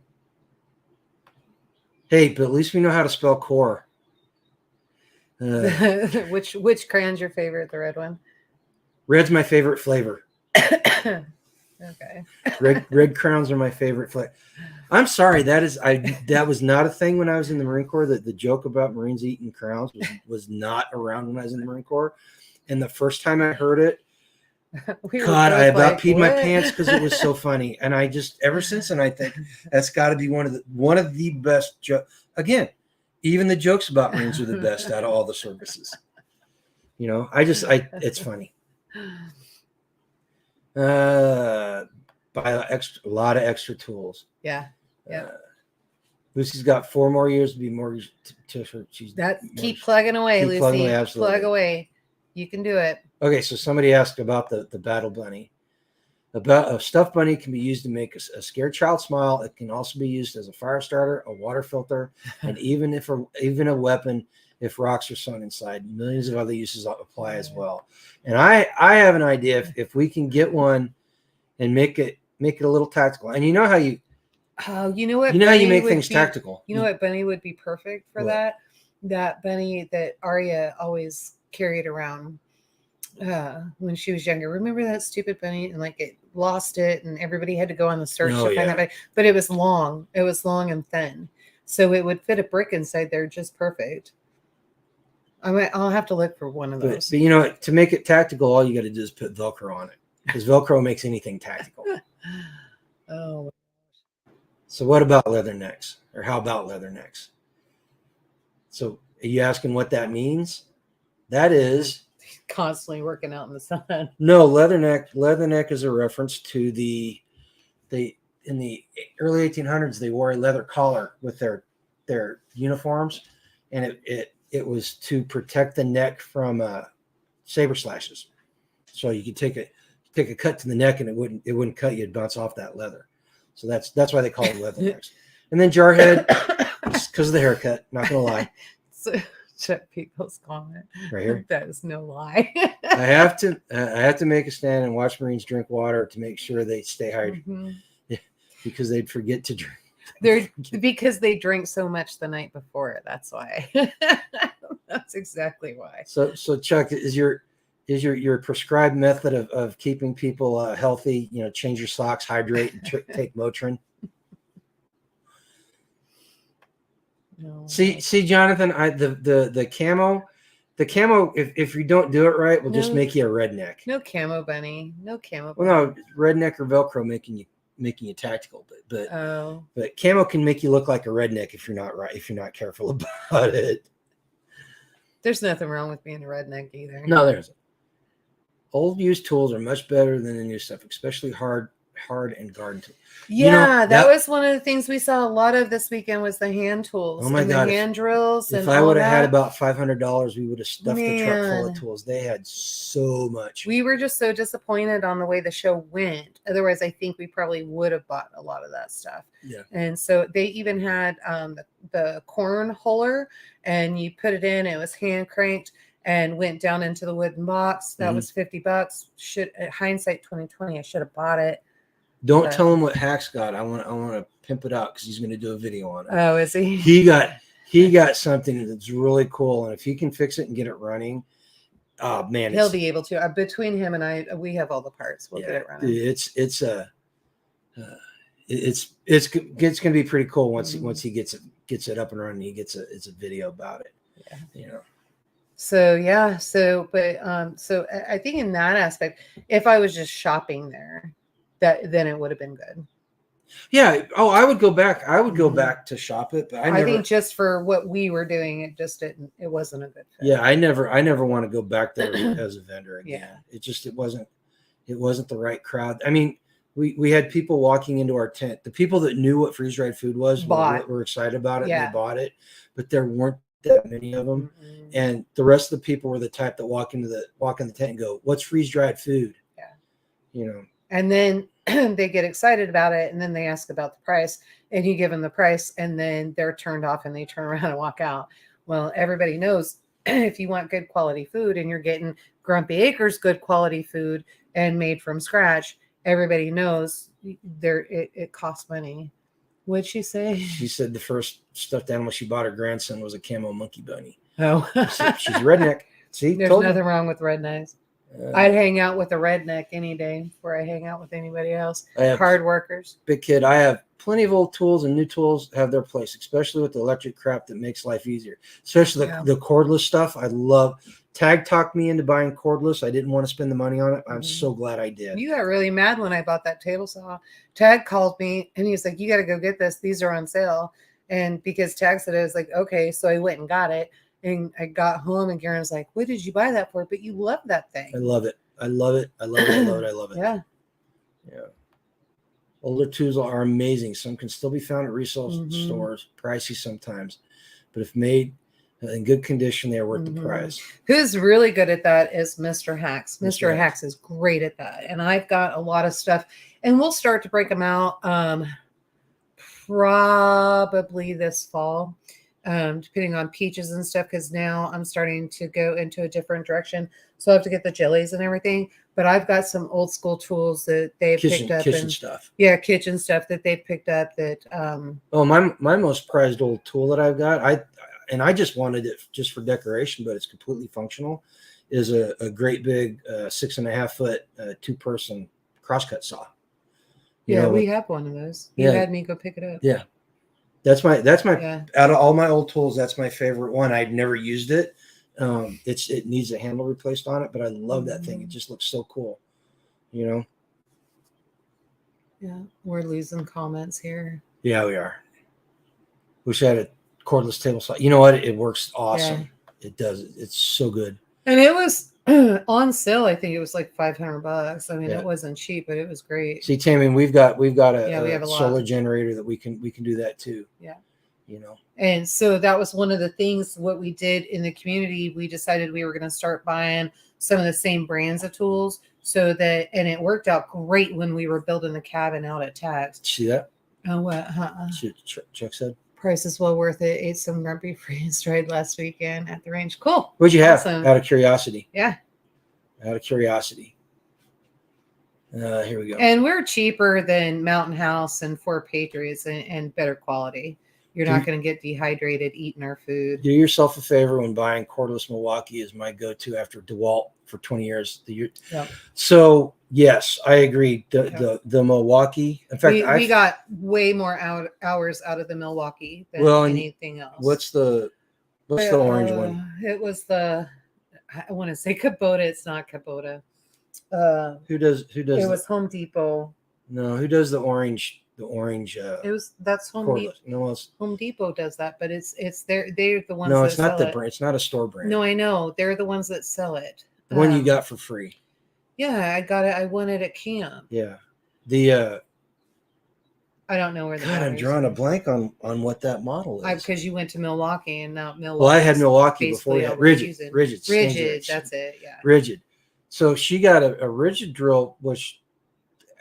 Hey, but at least we know how to spell core. Which crayon's your favorite? The red one? Red's my favorite flavor. Okay. Red crowns are my favorite flavor. I'm sorry, that was not a thing when I was in the Marine Corps. That the joke about Marines eating crowns was not around when I was in the Marine Corps. And the first time I heard it, God, I about peed my pants because it was so funny. And I just ever since, and I think that's got to be one of the best jokes. Again, even the jokes about Marines are the best out of all the services. It's funny. Buy a lot of extra tools. Yeah. Yeah. Lucy's got 4 more years to be mortgage. She's keep plugging away, keep Lucy. plugging away, absolutely. Plug away. You can do it. Okay, so somebody asked about the battle bunny. A stuffed bunny can be used to make a scared child smile. It can also be used as a fire starter, a water filter, and even a weapon if rocks are sewn inside. Millions of other uses apply as well. And I have an idea if we can get one and make it a little tactical. And you know how you how you make things tactical. You know what bunny would be perfect for that? That bunny that Arya always carried around when she was younger. Remember that stupid bunny, and like it lost it and everybody had to go on the search to find that bunny. But it was long and thin, so it would fit a brick inside there just perfect. I'll have to look for one of those. But to make it tactical, all you got to do is put Velcro on it, because Velcro makes anything tactical. Oh, so what about leathernecks? Or how about leathernecks? So are you asking what that means? That is constantly working out in the sun. No, leatherneck is a reference to in the early 1800s they wore a leather collar with their uniforms, and it was to protect the neck from saber slashes. So you could take a cut to the neck and it wouldn't cut you, it'd bounce off that leather. So that's why they call it leathernecks. And then jarhead, because of the haircut, not gonna lie. So check people's comment right here. That is no lie. I have to make a stand and watch Marines drink water to make sure they stay hydrated. Mm-hmm. Because they'd forget to drink. Because they drink so much the night before. That's why. That's exactly why. So Chuck, is your prescribed method of keeping people healthy? Change your socks, hydrate, and take Motrin. No. See, Jonathan, the camo, if you don't do it right, will just make you a redneck. No camo bunny. No camo bunny. Well, no, redneck or Velcro making you tactical, but camo can make you look like a redneck if you're not careful about it. There's nothing wrong with being a redneck either. No, there isn't. Old used tools are much better than the new stuff, especially hard and garden tools. Yeah, that was one of the things we saw a lot of this weekend was the hand tools. Oh my God. The hand drills. If I would have had about $500, we would have stuffed the truck full of tools. They had so much. We were just so disappointed on the way the show went. Otherwise, I think we probably would have bought a lot of that stuff. Yeah. And so they even had the corn huller, and you put it in. It was hand cranked and went down into the wooden box. That was $50. Hindsight 2020, I should have bought it. Don't tell him what Hack's got. I want to pimp it out because he's going to do a video on it. Oh, is he? He got something that's really cool, and if he can fix it and get it running, oh man, he'll be able to. Between him and I, we have all the parts. We'll get it running. It's going to be pretty cool once he gets it up and running. He gets it's a video about it. Yeah. So I think in that aspect, if I was just shopping there, then it would have been good. Yeah. Oh, I would go back. Go back to shop it, but I think just for what we were doing, it wasn't a good fit. Yeah, I never want to go back there as a vendor again. Yeah. It wasn't the right crowd. I mean, we had people walking into our tent. The people that knew what freeze dried food was were excited about it. And they bought it, but there weren't that many of them. Mm-hmm. And the rest of the people were the type that walk in the tent and go, "What's freeze dried food?" Yeah. And then they get excited about it, and then they ask about the price, and you give them the price, and then they're turned off and they turn around and walk out. Well, everybody knows if you want good quality food and you're getting Grumpy Acres good quality food and made from scratch, everybody knows it costs money. What'd she say? She said the first stuffed animal she bought her grandson was a camo monkey bunny. Oh, she's a redneck. See, there's nothing wrong with rednecks. I'd hang out with a redneck any day before I hang out with anybody else. Hard workers. Big kid, I have plenty of old tools, and new tools have their place, especially with the electric crap that makes life easier. Especially the cordless stuff. I love. Tag talked me into buying cordless. I didn't want to spend the money on it. I'm so glad I did. You got really mad when I bought that table saw. Tag called me and he's like, "You got to go get this. These are on sale." And because Tag said it, I was like, "Okay." So I went and got it. And I got home and Garen was like, "What did you buy that for?" But you love that thing. I love it. I love it. I love it. I love it. I love it. Yeah. Yeah. Older tools are amazing. Some can still be found at resale Mhm. stores, pricey sometimes, but if made in good condition, they are worth the Mhm. price. Who's really good at that is Mr. Hacks. Mr. Mr. Hacks is great at that. And I've got a lot of stuff, and we'll start to break them out probably this fall, depending on peaches and stuff, because now I'm starting to go into a different direction. So I have to get the jellies and everything. But I've got some old school tools that they've picked up. Kitchen And stuff. yeah, kitchen stuff that they've picked up that Oh, my most prized old tool that I've got, I just wanted it just for decoration, but it's completely functional, is a great big 6.5 foot 2-person crosscut saw. yeah, we with, have one of those. You had me go pick it up. Yeah. That's my Yeah. out of all my old tools, that's my favorite one. I'd never used it. It needs a handle replaced on it, but I love that thing. It just looks so cool. You know? Yeah, we're losing comments here. Yeah, we are. Wish I had a cordless table saw. You know what? It works awesome. Yeah. It does. It's so good. And it was on sale. I think it was like $500. I mean, it wasn't cheap, but it was great. See, Tammy, we've got we a have a solar lot. generator that we can do that too. Yeah. You know. And so that was one of the things what we did in the community. We decided we were going to start buying some of the same brands of tools so that, and it worked out great when we were building the cabin out at Tags. See that? Oh, what? See what Chuck said? Price is well worth it. Ate some grumpy freeze dried last weekend at the range. Cool. What'd you have? Out of curiosity. Yeah. Out of curiosity. Here we go. And we're cheaper than Mountain House and Four Patriots and better quality. You're not going to get dehydrated eating our food. Do yourself a favor when buying cordless Milwaukee is my go-to after DeWalt for 20 years. So yes, I agree. The Milwaukee. In fact, we got way more hours out of the Milwaukee than anything else. What's the orange one? It was I want to say Kubota. It's not Kubota. Who does? It was Home Depot. No, who does the orange? That's Home Depot. No, it's Home Depot does that, but they're the ones. No, that it's not sell the brand. It's not a store brand. No, I know they're the ones that sell it. The one you got for free. Yeah, I got it. I won it at camp. Yeah, the. I don't know where. God, I'm drawing a blank on what that model is. Because you went to Milwaukee and now Milwaukee. Well, I had Milwaukee before we had Rigid. That's it. Yeah. Rigid. So she got a Rigid drill, which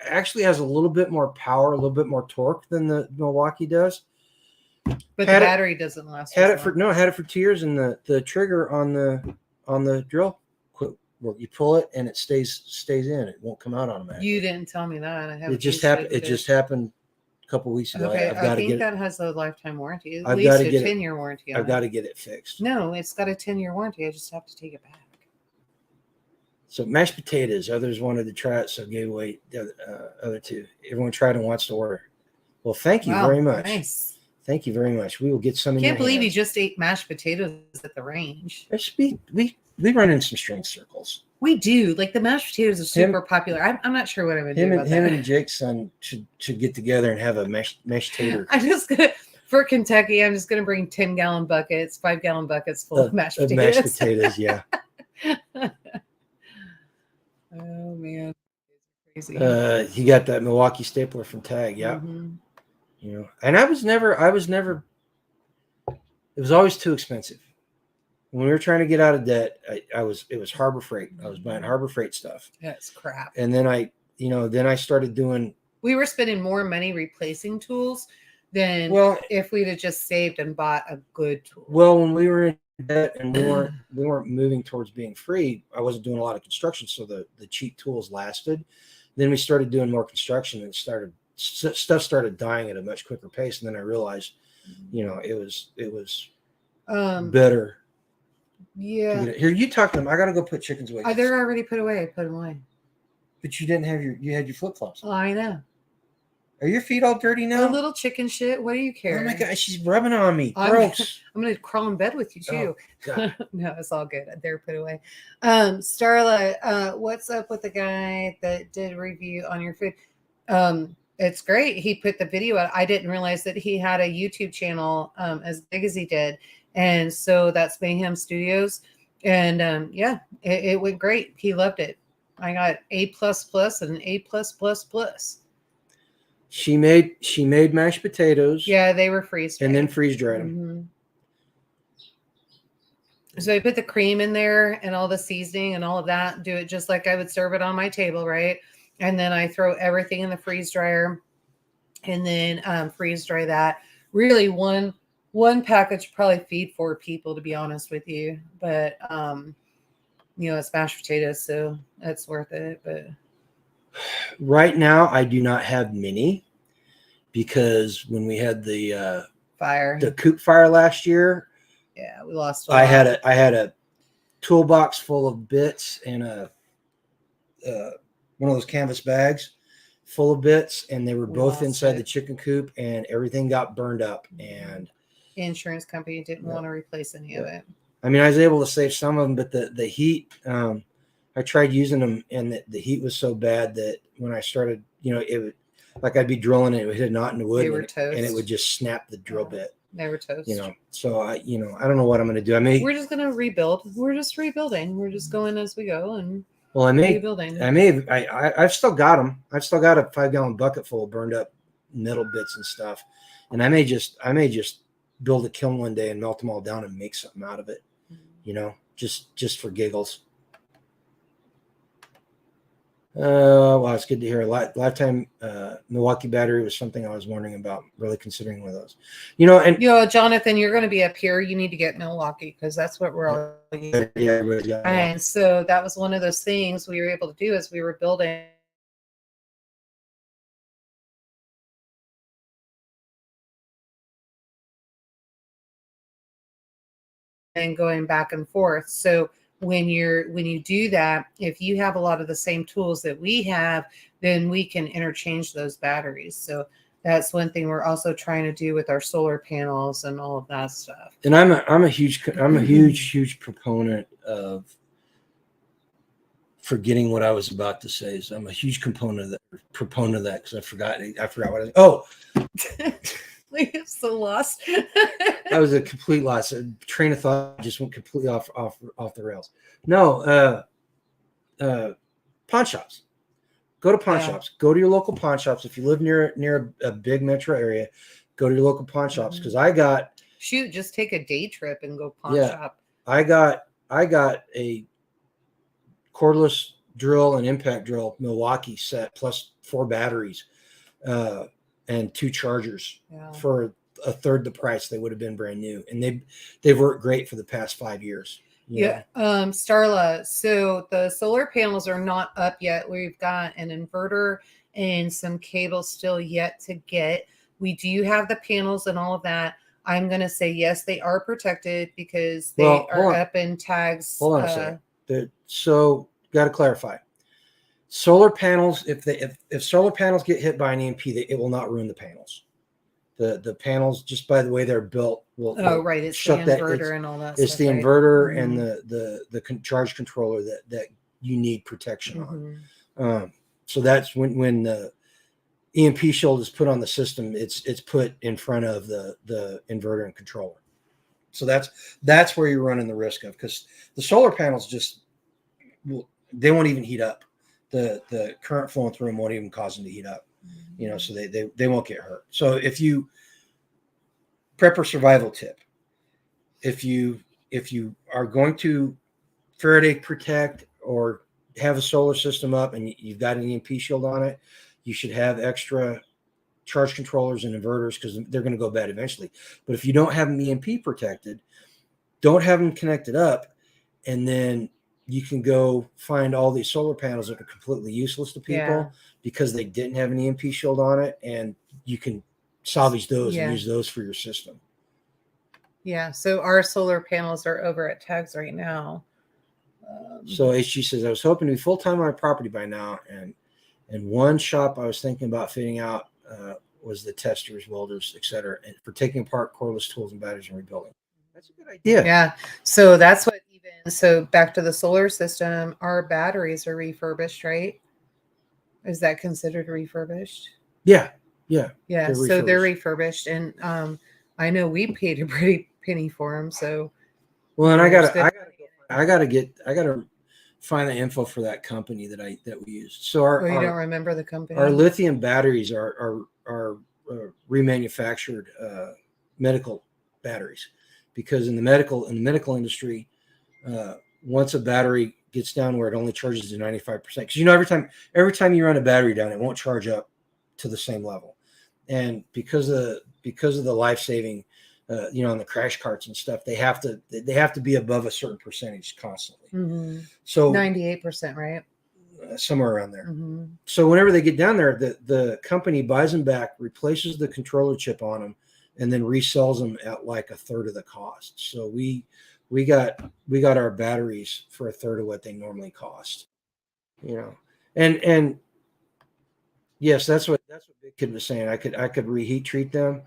actually has a little bit more power, a little bit more torque than the Milwaukee does. But the battery doesn't last. Had it for 2 years, and the trigger on the drill quit. Well, you pull it and it stays in. It won't come out automatically. You didn't tell me that. It just happened. It just happened a couple weeks ago. Okay, I think that has a lifetime warranty. At I've least got a 10-year warranty. I've got to get it fixed. No, it's got a 10-year warranty. I just have to take it back. So mashed potatoes. Others wanted to try it, so gave away the other two. Everyone tried and wants to order. Well, thank you very much. Nice. Thank you very much. We will get some. Can't believe you just ate mashed potatoes at the range. We run in some strange circles. We do. Like the mashed potatoes are super popular. I'm not sure what I would do about that. Him and Jake's son should get together and have a mashed tater. I'm just gonna for Kentucky. I'm just gonna bring 10-gallon buckets, 5-gallon buckets full of mashed potatoes. Mashed potatoes, yeah. Oh man, crazy. He got that Milwaukee stapler from Tag, yeah. Mm-hmm. You know, and I was never. It was always too expensive. When we were trying to get out of debt, it was Harbor Freight. I was buying Harbor Freight stuff. That's crap. And then I started doing. We were spending more money replacing tools than if we'd have just saved and bought a good tool. Well, when we were in debt and we weren't moving towards being free, I wasn't doing a lot of construction, so the cheap tools lasted. Then we started doing more construction, and stuff started dying at a much quicker pace. And then I realized, it was better. Yeah. Here, you talk to them. I got to go put chickens away. They're already put away. I put them away. But you didn't have you had your flip flops. Oh, I know. Are your feet all dirty now? A little chicken shit. What do you care? Oh my God, she's rubbing on me. Gross. I'm gonna crawl in bed with you too. Oh, No, it's all good. They're put away. Starla, what's up with the guy that did a review on your food? It's great. He put the video out. I didn't realize that he had a YouTube channel as big as he did. And so that's Mayhem Studios. And it went great. He loved it. I got A++ and A+++. She made mashed potatoes. Yeah, they were freeze dried. And then freeze dried them. Mm-hmm. So I put the cream in there and all the seasoning and all of that. Do it just like I would serve it on my table, right? And then I throw everything in the freeze dryer, and then freeze dry that. Really, one package probably feed 4 people, to be honest with you. But it's mashed potatoes, so that's worth it. But right now, I do not have mini because when we had the coop fire last year, yeah, we lost. I had a toolbox full of bits and one of those canvas bags full of bits, and they were both inside the chicken coop, and everything got burned up. And insurance company didn't want to replace any of it. I mean, I was able to save some of them, but the heat, I tried using them, and the heat was so bad that when I started, it would, like I'd be drilling it, it would hit a knot in the wood, and it would just snap the drill bit. They were toast. So I don't know what I'm going to do. We're just going to rebuild. We're just rebuilding. We're just going as we go, and rebuilding. I've still got them. I've still got a 5-gallon bucket full of burned up metal bits and stuff, and I may just build a kiln one day and melt them all down and make something out of it. Just for giggles. Well, it's good to hear. Lifetime Milwaukee battery was something I was wondering about, really considering one of those. Jonathan, you're going to be up here. You need to get Milwaukee because that's what we're all using. Yeah. And so that was one of those things we were able to do as we were building. And going back and forth. So when you do that, if you have a lot of the same tools that we have, then we can interchange those batteries. So that's one thing we're also trying to do with our solar panels and all of that stuff. And I'm a huge proponent of forgetting what I was about to say. So I'm a huge proponent of that because I forgot what I'm so lost. That was a complete loss. A train of thought just went completely off the rails. No, pawn shops. Go to pawn shops. Go to your local pawn shops. If you live near a big metro area, go to your local pawn shops. Because just take a day trip and go pawn shop. I got a cordless drill and impact drill Milwaukee set plus 4 batteries. And 2 chargers for a third the price they would have been brand new, and they've worked great for the past 5 years. Starla, so the solar panels are not up yet. We've got an inverter and some cables still yet to get. We do have the panels and all of that. I'm going to say yes, they are protected because they are up in tags. Hold on a second. So got to clarify. Solar panels, if solar panels get hit by an EMP, it will not ruin the panels. The panels, just by the way they're built, will right. It's the inverter and all that. It's the inverter and the charge controller that you need protection on. So that's when the EMP shield is put on the system. It's put in front of the inverter and controller. So that's where you're running the risk of, because the solar panels they won't even heat up. The current flowing through them won't even cause them to heat up, so they won't get hurt. So if you prepper survival tip, if you are going to Faraday protect or have a solar system up and you've got an EMP shield on it, you should have extra charge controllers and inverters because they're going to go bad eventually. But if you don't have them EMP protected, don't have them connected up, and then you can go find all these solar panels that are completely useless to people because they didn't have an EMP shield on it, and you can salvage those and use those for your system. Yeah. So our solar panels are over at tags right now. So HG says, I was hoping to be full-time on my property by now. And one shop I was thinking about fitting out was the testers, welders, etc., and for taking apart cordless tools and batteries and rebuilding. That's a good idea. Yeah. So that's what so back to the solar system, our batteries are refurbished, right? Is that considered refurbished? Yeah. They're refurbished, and I know we paid a pretty penny for them. So, well, and I gotta find the info for that company that we used. So you don't remember the company? Our lithium batteries are remanufactured medical batteries, because in the medical industry, once a battery gets down where it only charges to 95%, because you know every time you run a battery down, it won't charge up to the same level, and because of the life saving, on the crash carts and stuff, they have to be above a certain percentage constantly. Mm-hmm. So 98%, right? Somewhere around there. Mm-hmm. So whenever they get down there, the company buys them back, replaces the controller chip on them, and then resells them at like a third of the cost. So we got our batteries for a third of what they normally cost. And yes, that's what Big Kid was saying. I could reheat treat them.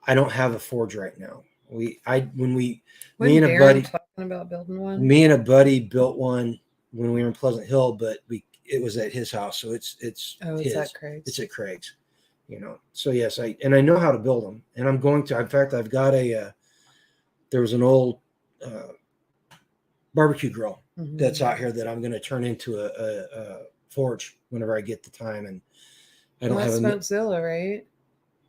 I don't have a forge right now. Me and a buddy talking about building one. Me and a buddy built one when we were in Pleasant Hill, but it was at his house, so it's it's at Craig's. It's at Craig's, So yes, I know how to build them, and I'm going to. In fact, I've got there was an old barbecue grill that's out here that I'm going to turn into a forge whenever I get the time, and I don't have a Smokezilla, right?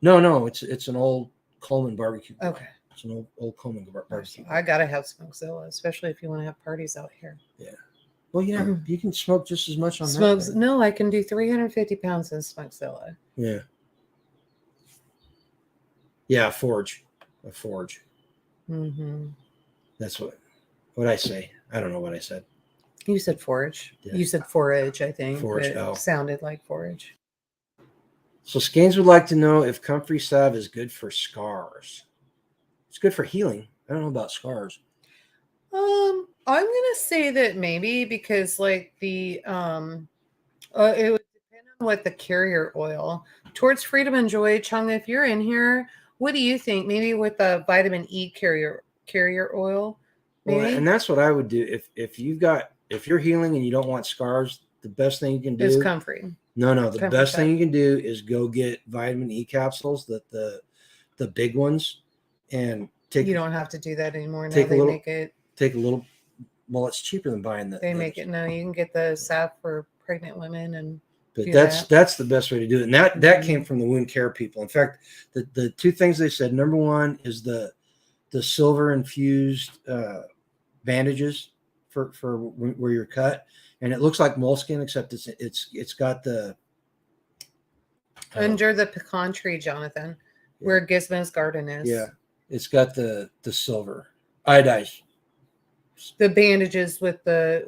No, it's an old Coleman barbecue grill. Okay. It's an old Coleman barbecue. I gotta have Smokezilla, especially if you want to have parties out here. Yeah. Well, you can smoke just as much on that. No, I can do 350 pounds in Smokezilla. Yeah. Yeah, a forge. Mm-hmm. That's what I say. I don't know what I said. You said forage. Yeah. You said forage, I think. Forage. It sounded like forage. So Skanes would like to know if comfrey salve is good for scars. It's good for healing. I don't know about scars. I'm gonna say that maybe because like the it would depend on what the carrier oil. Towards Freedom and Joy, Chung, if you're in here, what do you think? Maybe with the vitamin E carrier oil. Maybe? Well, and that's what I would do if you're healing and you don't want scars. The best thing you can do is comfrey. No. The best thing you can do is go get vitamin E capsules, the big ones, and take. You don't have to do that anymore. Now take they a little, make it. Take a little. Well, it's cheaper than buying the. They make it now. You can get the salve for pregnant women, and but that's the best way to do it. And that came from the wound care people. In fact, the two things they said. Number one is the silver infused bandages for where you're cut, and it looks like moleskin, except it's got the under the pecan tree, Jonathan, where Gizmo's garden is. Yeah, it's got the silver iodized. The bandages with the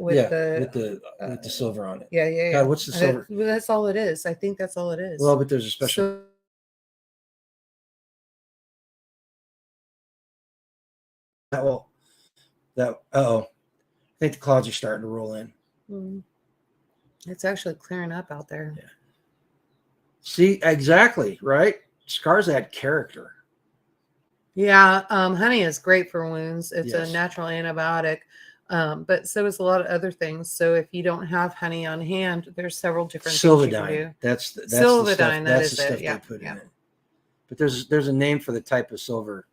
silver on it. Yeah. God, what's the silver? That's all it is. I think that's all it is. Well, but there's a special. I think the clouds are starting to roll in. It's actually clearing up out there. Yeah. See, exactly, right? Scars add character. Yeah, honey is great for wounds. It's a natural antibiotic, but so is a lot of other things. So if you don't have honey on hand, there's several different things you can do. That's Sylvidine. That's the stuff they put in it. But there's a name for the type of silver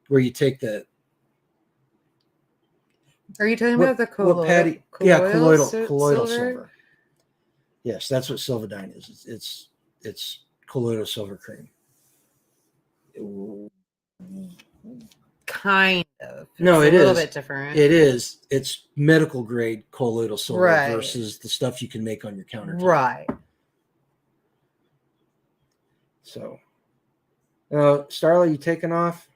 where you take the. Are you talking about the colloidal? Colloidal silver. Yes, that's what Sylvidine is. It's colloidal silver cream. Kind of. No, it's a little bit different. It is. It's medical grade colloidal silver versus the stuff you can make on your countertop. Right. So, Starla, you taking off?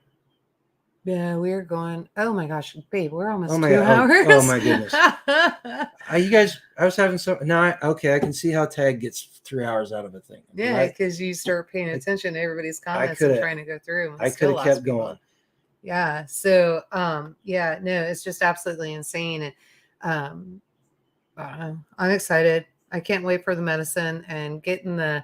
Yeah, we're going. Oh my gosh, babe, we're almost 2 hours. hours. Oh my goodness. You guys, I was having some. No, I can see how Tag gets 3 hours out of a thing. Yeah, because you start paying attention to everybody's comments and trying to go through. I could have kept going. Yeah. So, no, it's just absolutely insane, and I'm excited. I can't wait for the medicine and getting the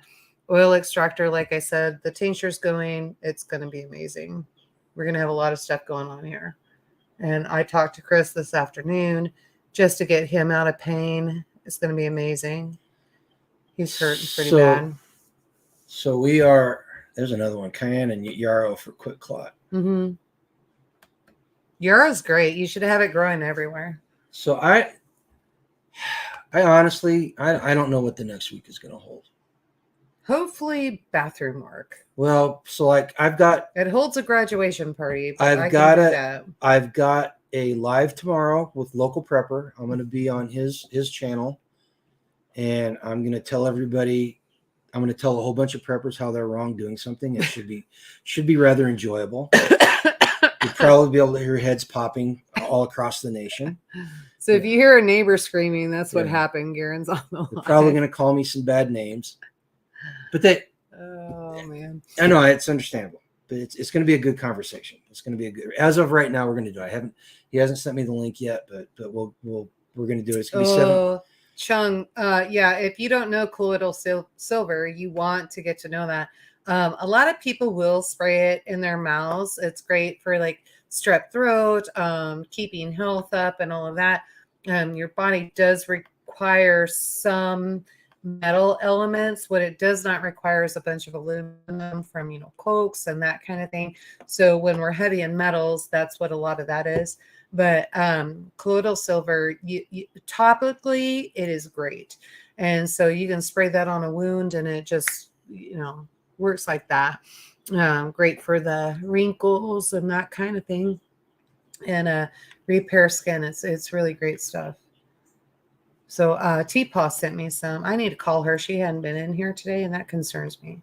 oil extractor. Like I said, the tincture's going. It's going to be amazing. We're going to have a lot of stuff going on here. And I talked to Chris this afternoon just to get him out of pain. It's going to be amazing. He's hurting pretty bad. So there's another one, Cayenne and Yarrow for quick clot. Mm-hmm. Yarrow's great. You should have it growing everywhere. So I honestly, I don't know what the next week is going to hold. Hopefully bathroom work. Well, so like It holds a graduation party, but I've I got can do a- that. I've got a live tomorrow with local prepper. I'm going to be on his channel, and I'm going to tell everybody. I'm going to tell a whole bunch of preppers how they're wrong doing something. It should be rather enjoyable. You'll probably be able to hear heads popping all across the nation. So if you hear a neighbor screaming, that's what Yeah. happened. Garen's on the They're line. probably going to call me some bad names, but they. Oh man. I know it's understandable, but it's going to be a good conversation. It's going to be a good. As of right now, we're going to do it. He hasn't sent me the link yet, but we're going to do it. It's going to be 7. Chung, yeah, if you don't know colloidal silver, you want to get to know that. A lot of people will spray it in their mouths. It's great for like strep throat, keeping health up and all of that. Your body does require some metal elements. What it does not require is a bunch of aluminum from, Cokes and that kind of thing. So when we're heavy in metals, that's what a lot of that is. But colloidal silver, topically, it is great. And so you can spray that on a wound and it just, works like that. Great for the wrinkles and that kind of thing. And repair skin. It's really great stuff. So T-Paw sent me some. I need to call her. She hadn't been in here today, and that concerns me.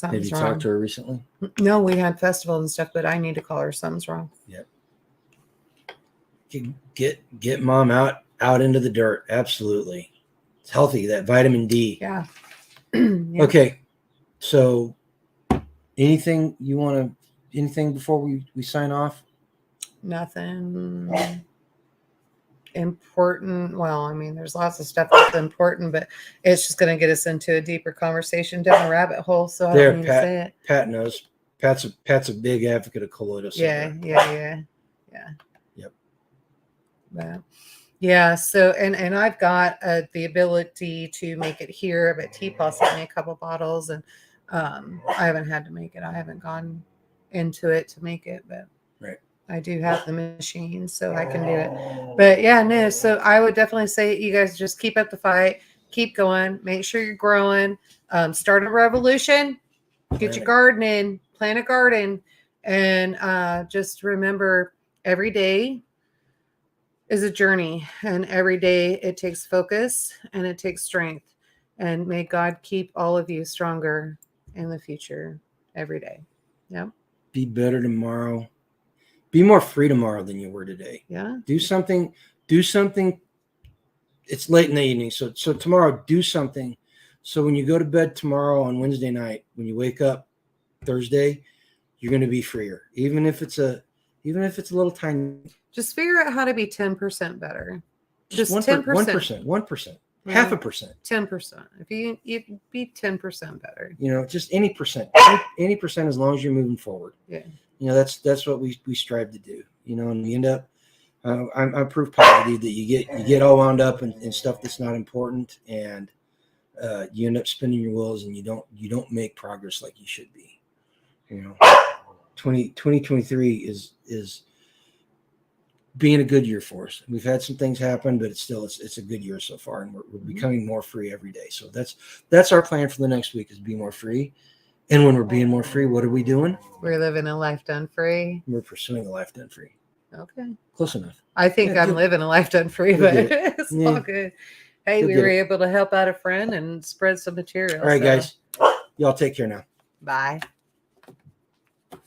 Have you talked to her recently? No, we had festival and stuff, but I need to call her. Something's wrong. Yep. Get mom out into the dirt. Absolutely. It's healthy, that vitamin D. Yeah. Yeah. Okay. So anything before we sign off? Nothing important. Well, I mean, there's lots of stuff that's important, but it's just going to get us into a deeper conversation down a rabbit hole. So I don't need to say it. Pat knows. Pat's a big advocate of colloidal silver. Yeah. Yep. But yeah. So and I've got the ability to make it here, but T-Paw sent me a couple bottles, and I haven't had to make it. I haven't gone into it to make it, but right. I do have the machine, so I can do it. But yeah, no. So I would definitely say you guys just keep up the fight, keep going, make sure you're growing, start a revolution, get your garden in, plant a garden, and just remember every day is a journey, and every day it takes focus and it takes strength. And may God keep all of you stronger in the future every day. Yeah. Be better tomorrow. Be more free tomorrow than you were today. Yeah. Do something. It's late in the evening. So tomorrow, do something. So when you go to bed tomorrow on Wednesday night, when you wake up Thursday, you're going to be freer. Even if it's a little tiny. Just figure out how to be 10% better. Just 10%. 1%. Yeah. 0.5%. 10%. If you be 10% better. Just any percent. Any percent as long as you're moving forward. Yeah. That's what we strive to do. And we end up. I'm proof positive that you get all wound up in stuff that's not important, and you end up spinning your wheels, and you don't make progress like you should be. 2023 is being a good year for us. We've had some things happen, but it's a good year so far, and we're becoming more free every day. So that's our plan for the next week, is be more free. And when we're being more free, what are we doing? We're living a life done free. We're pursuing a life done free. Okay. Close enough. I think I'm living a life done free, but it's all good. Hey, we were able to help out a friend and spread some material. All right, guys. Y'all take care now. Bye.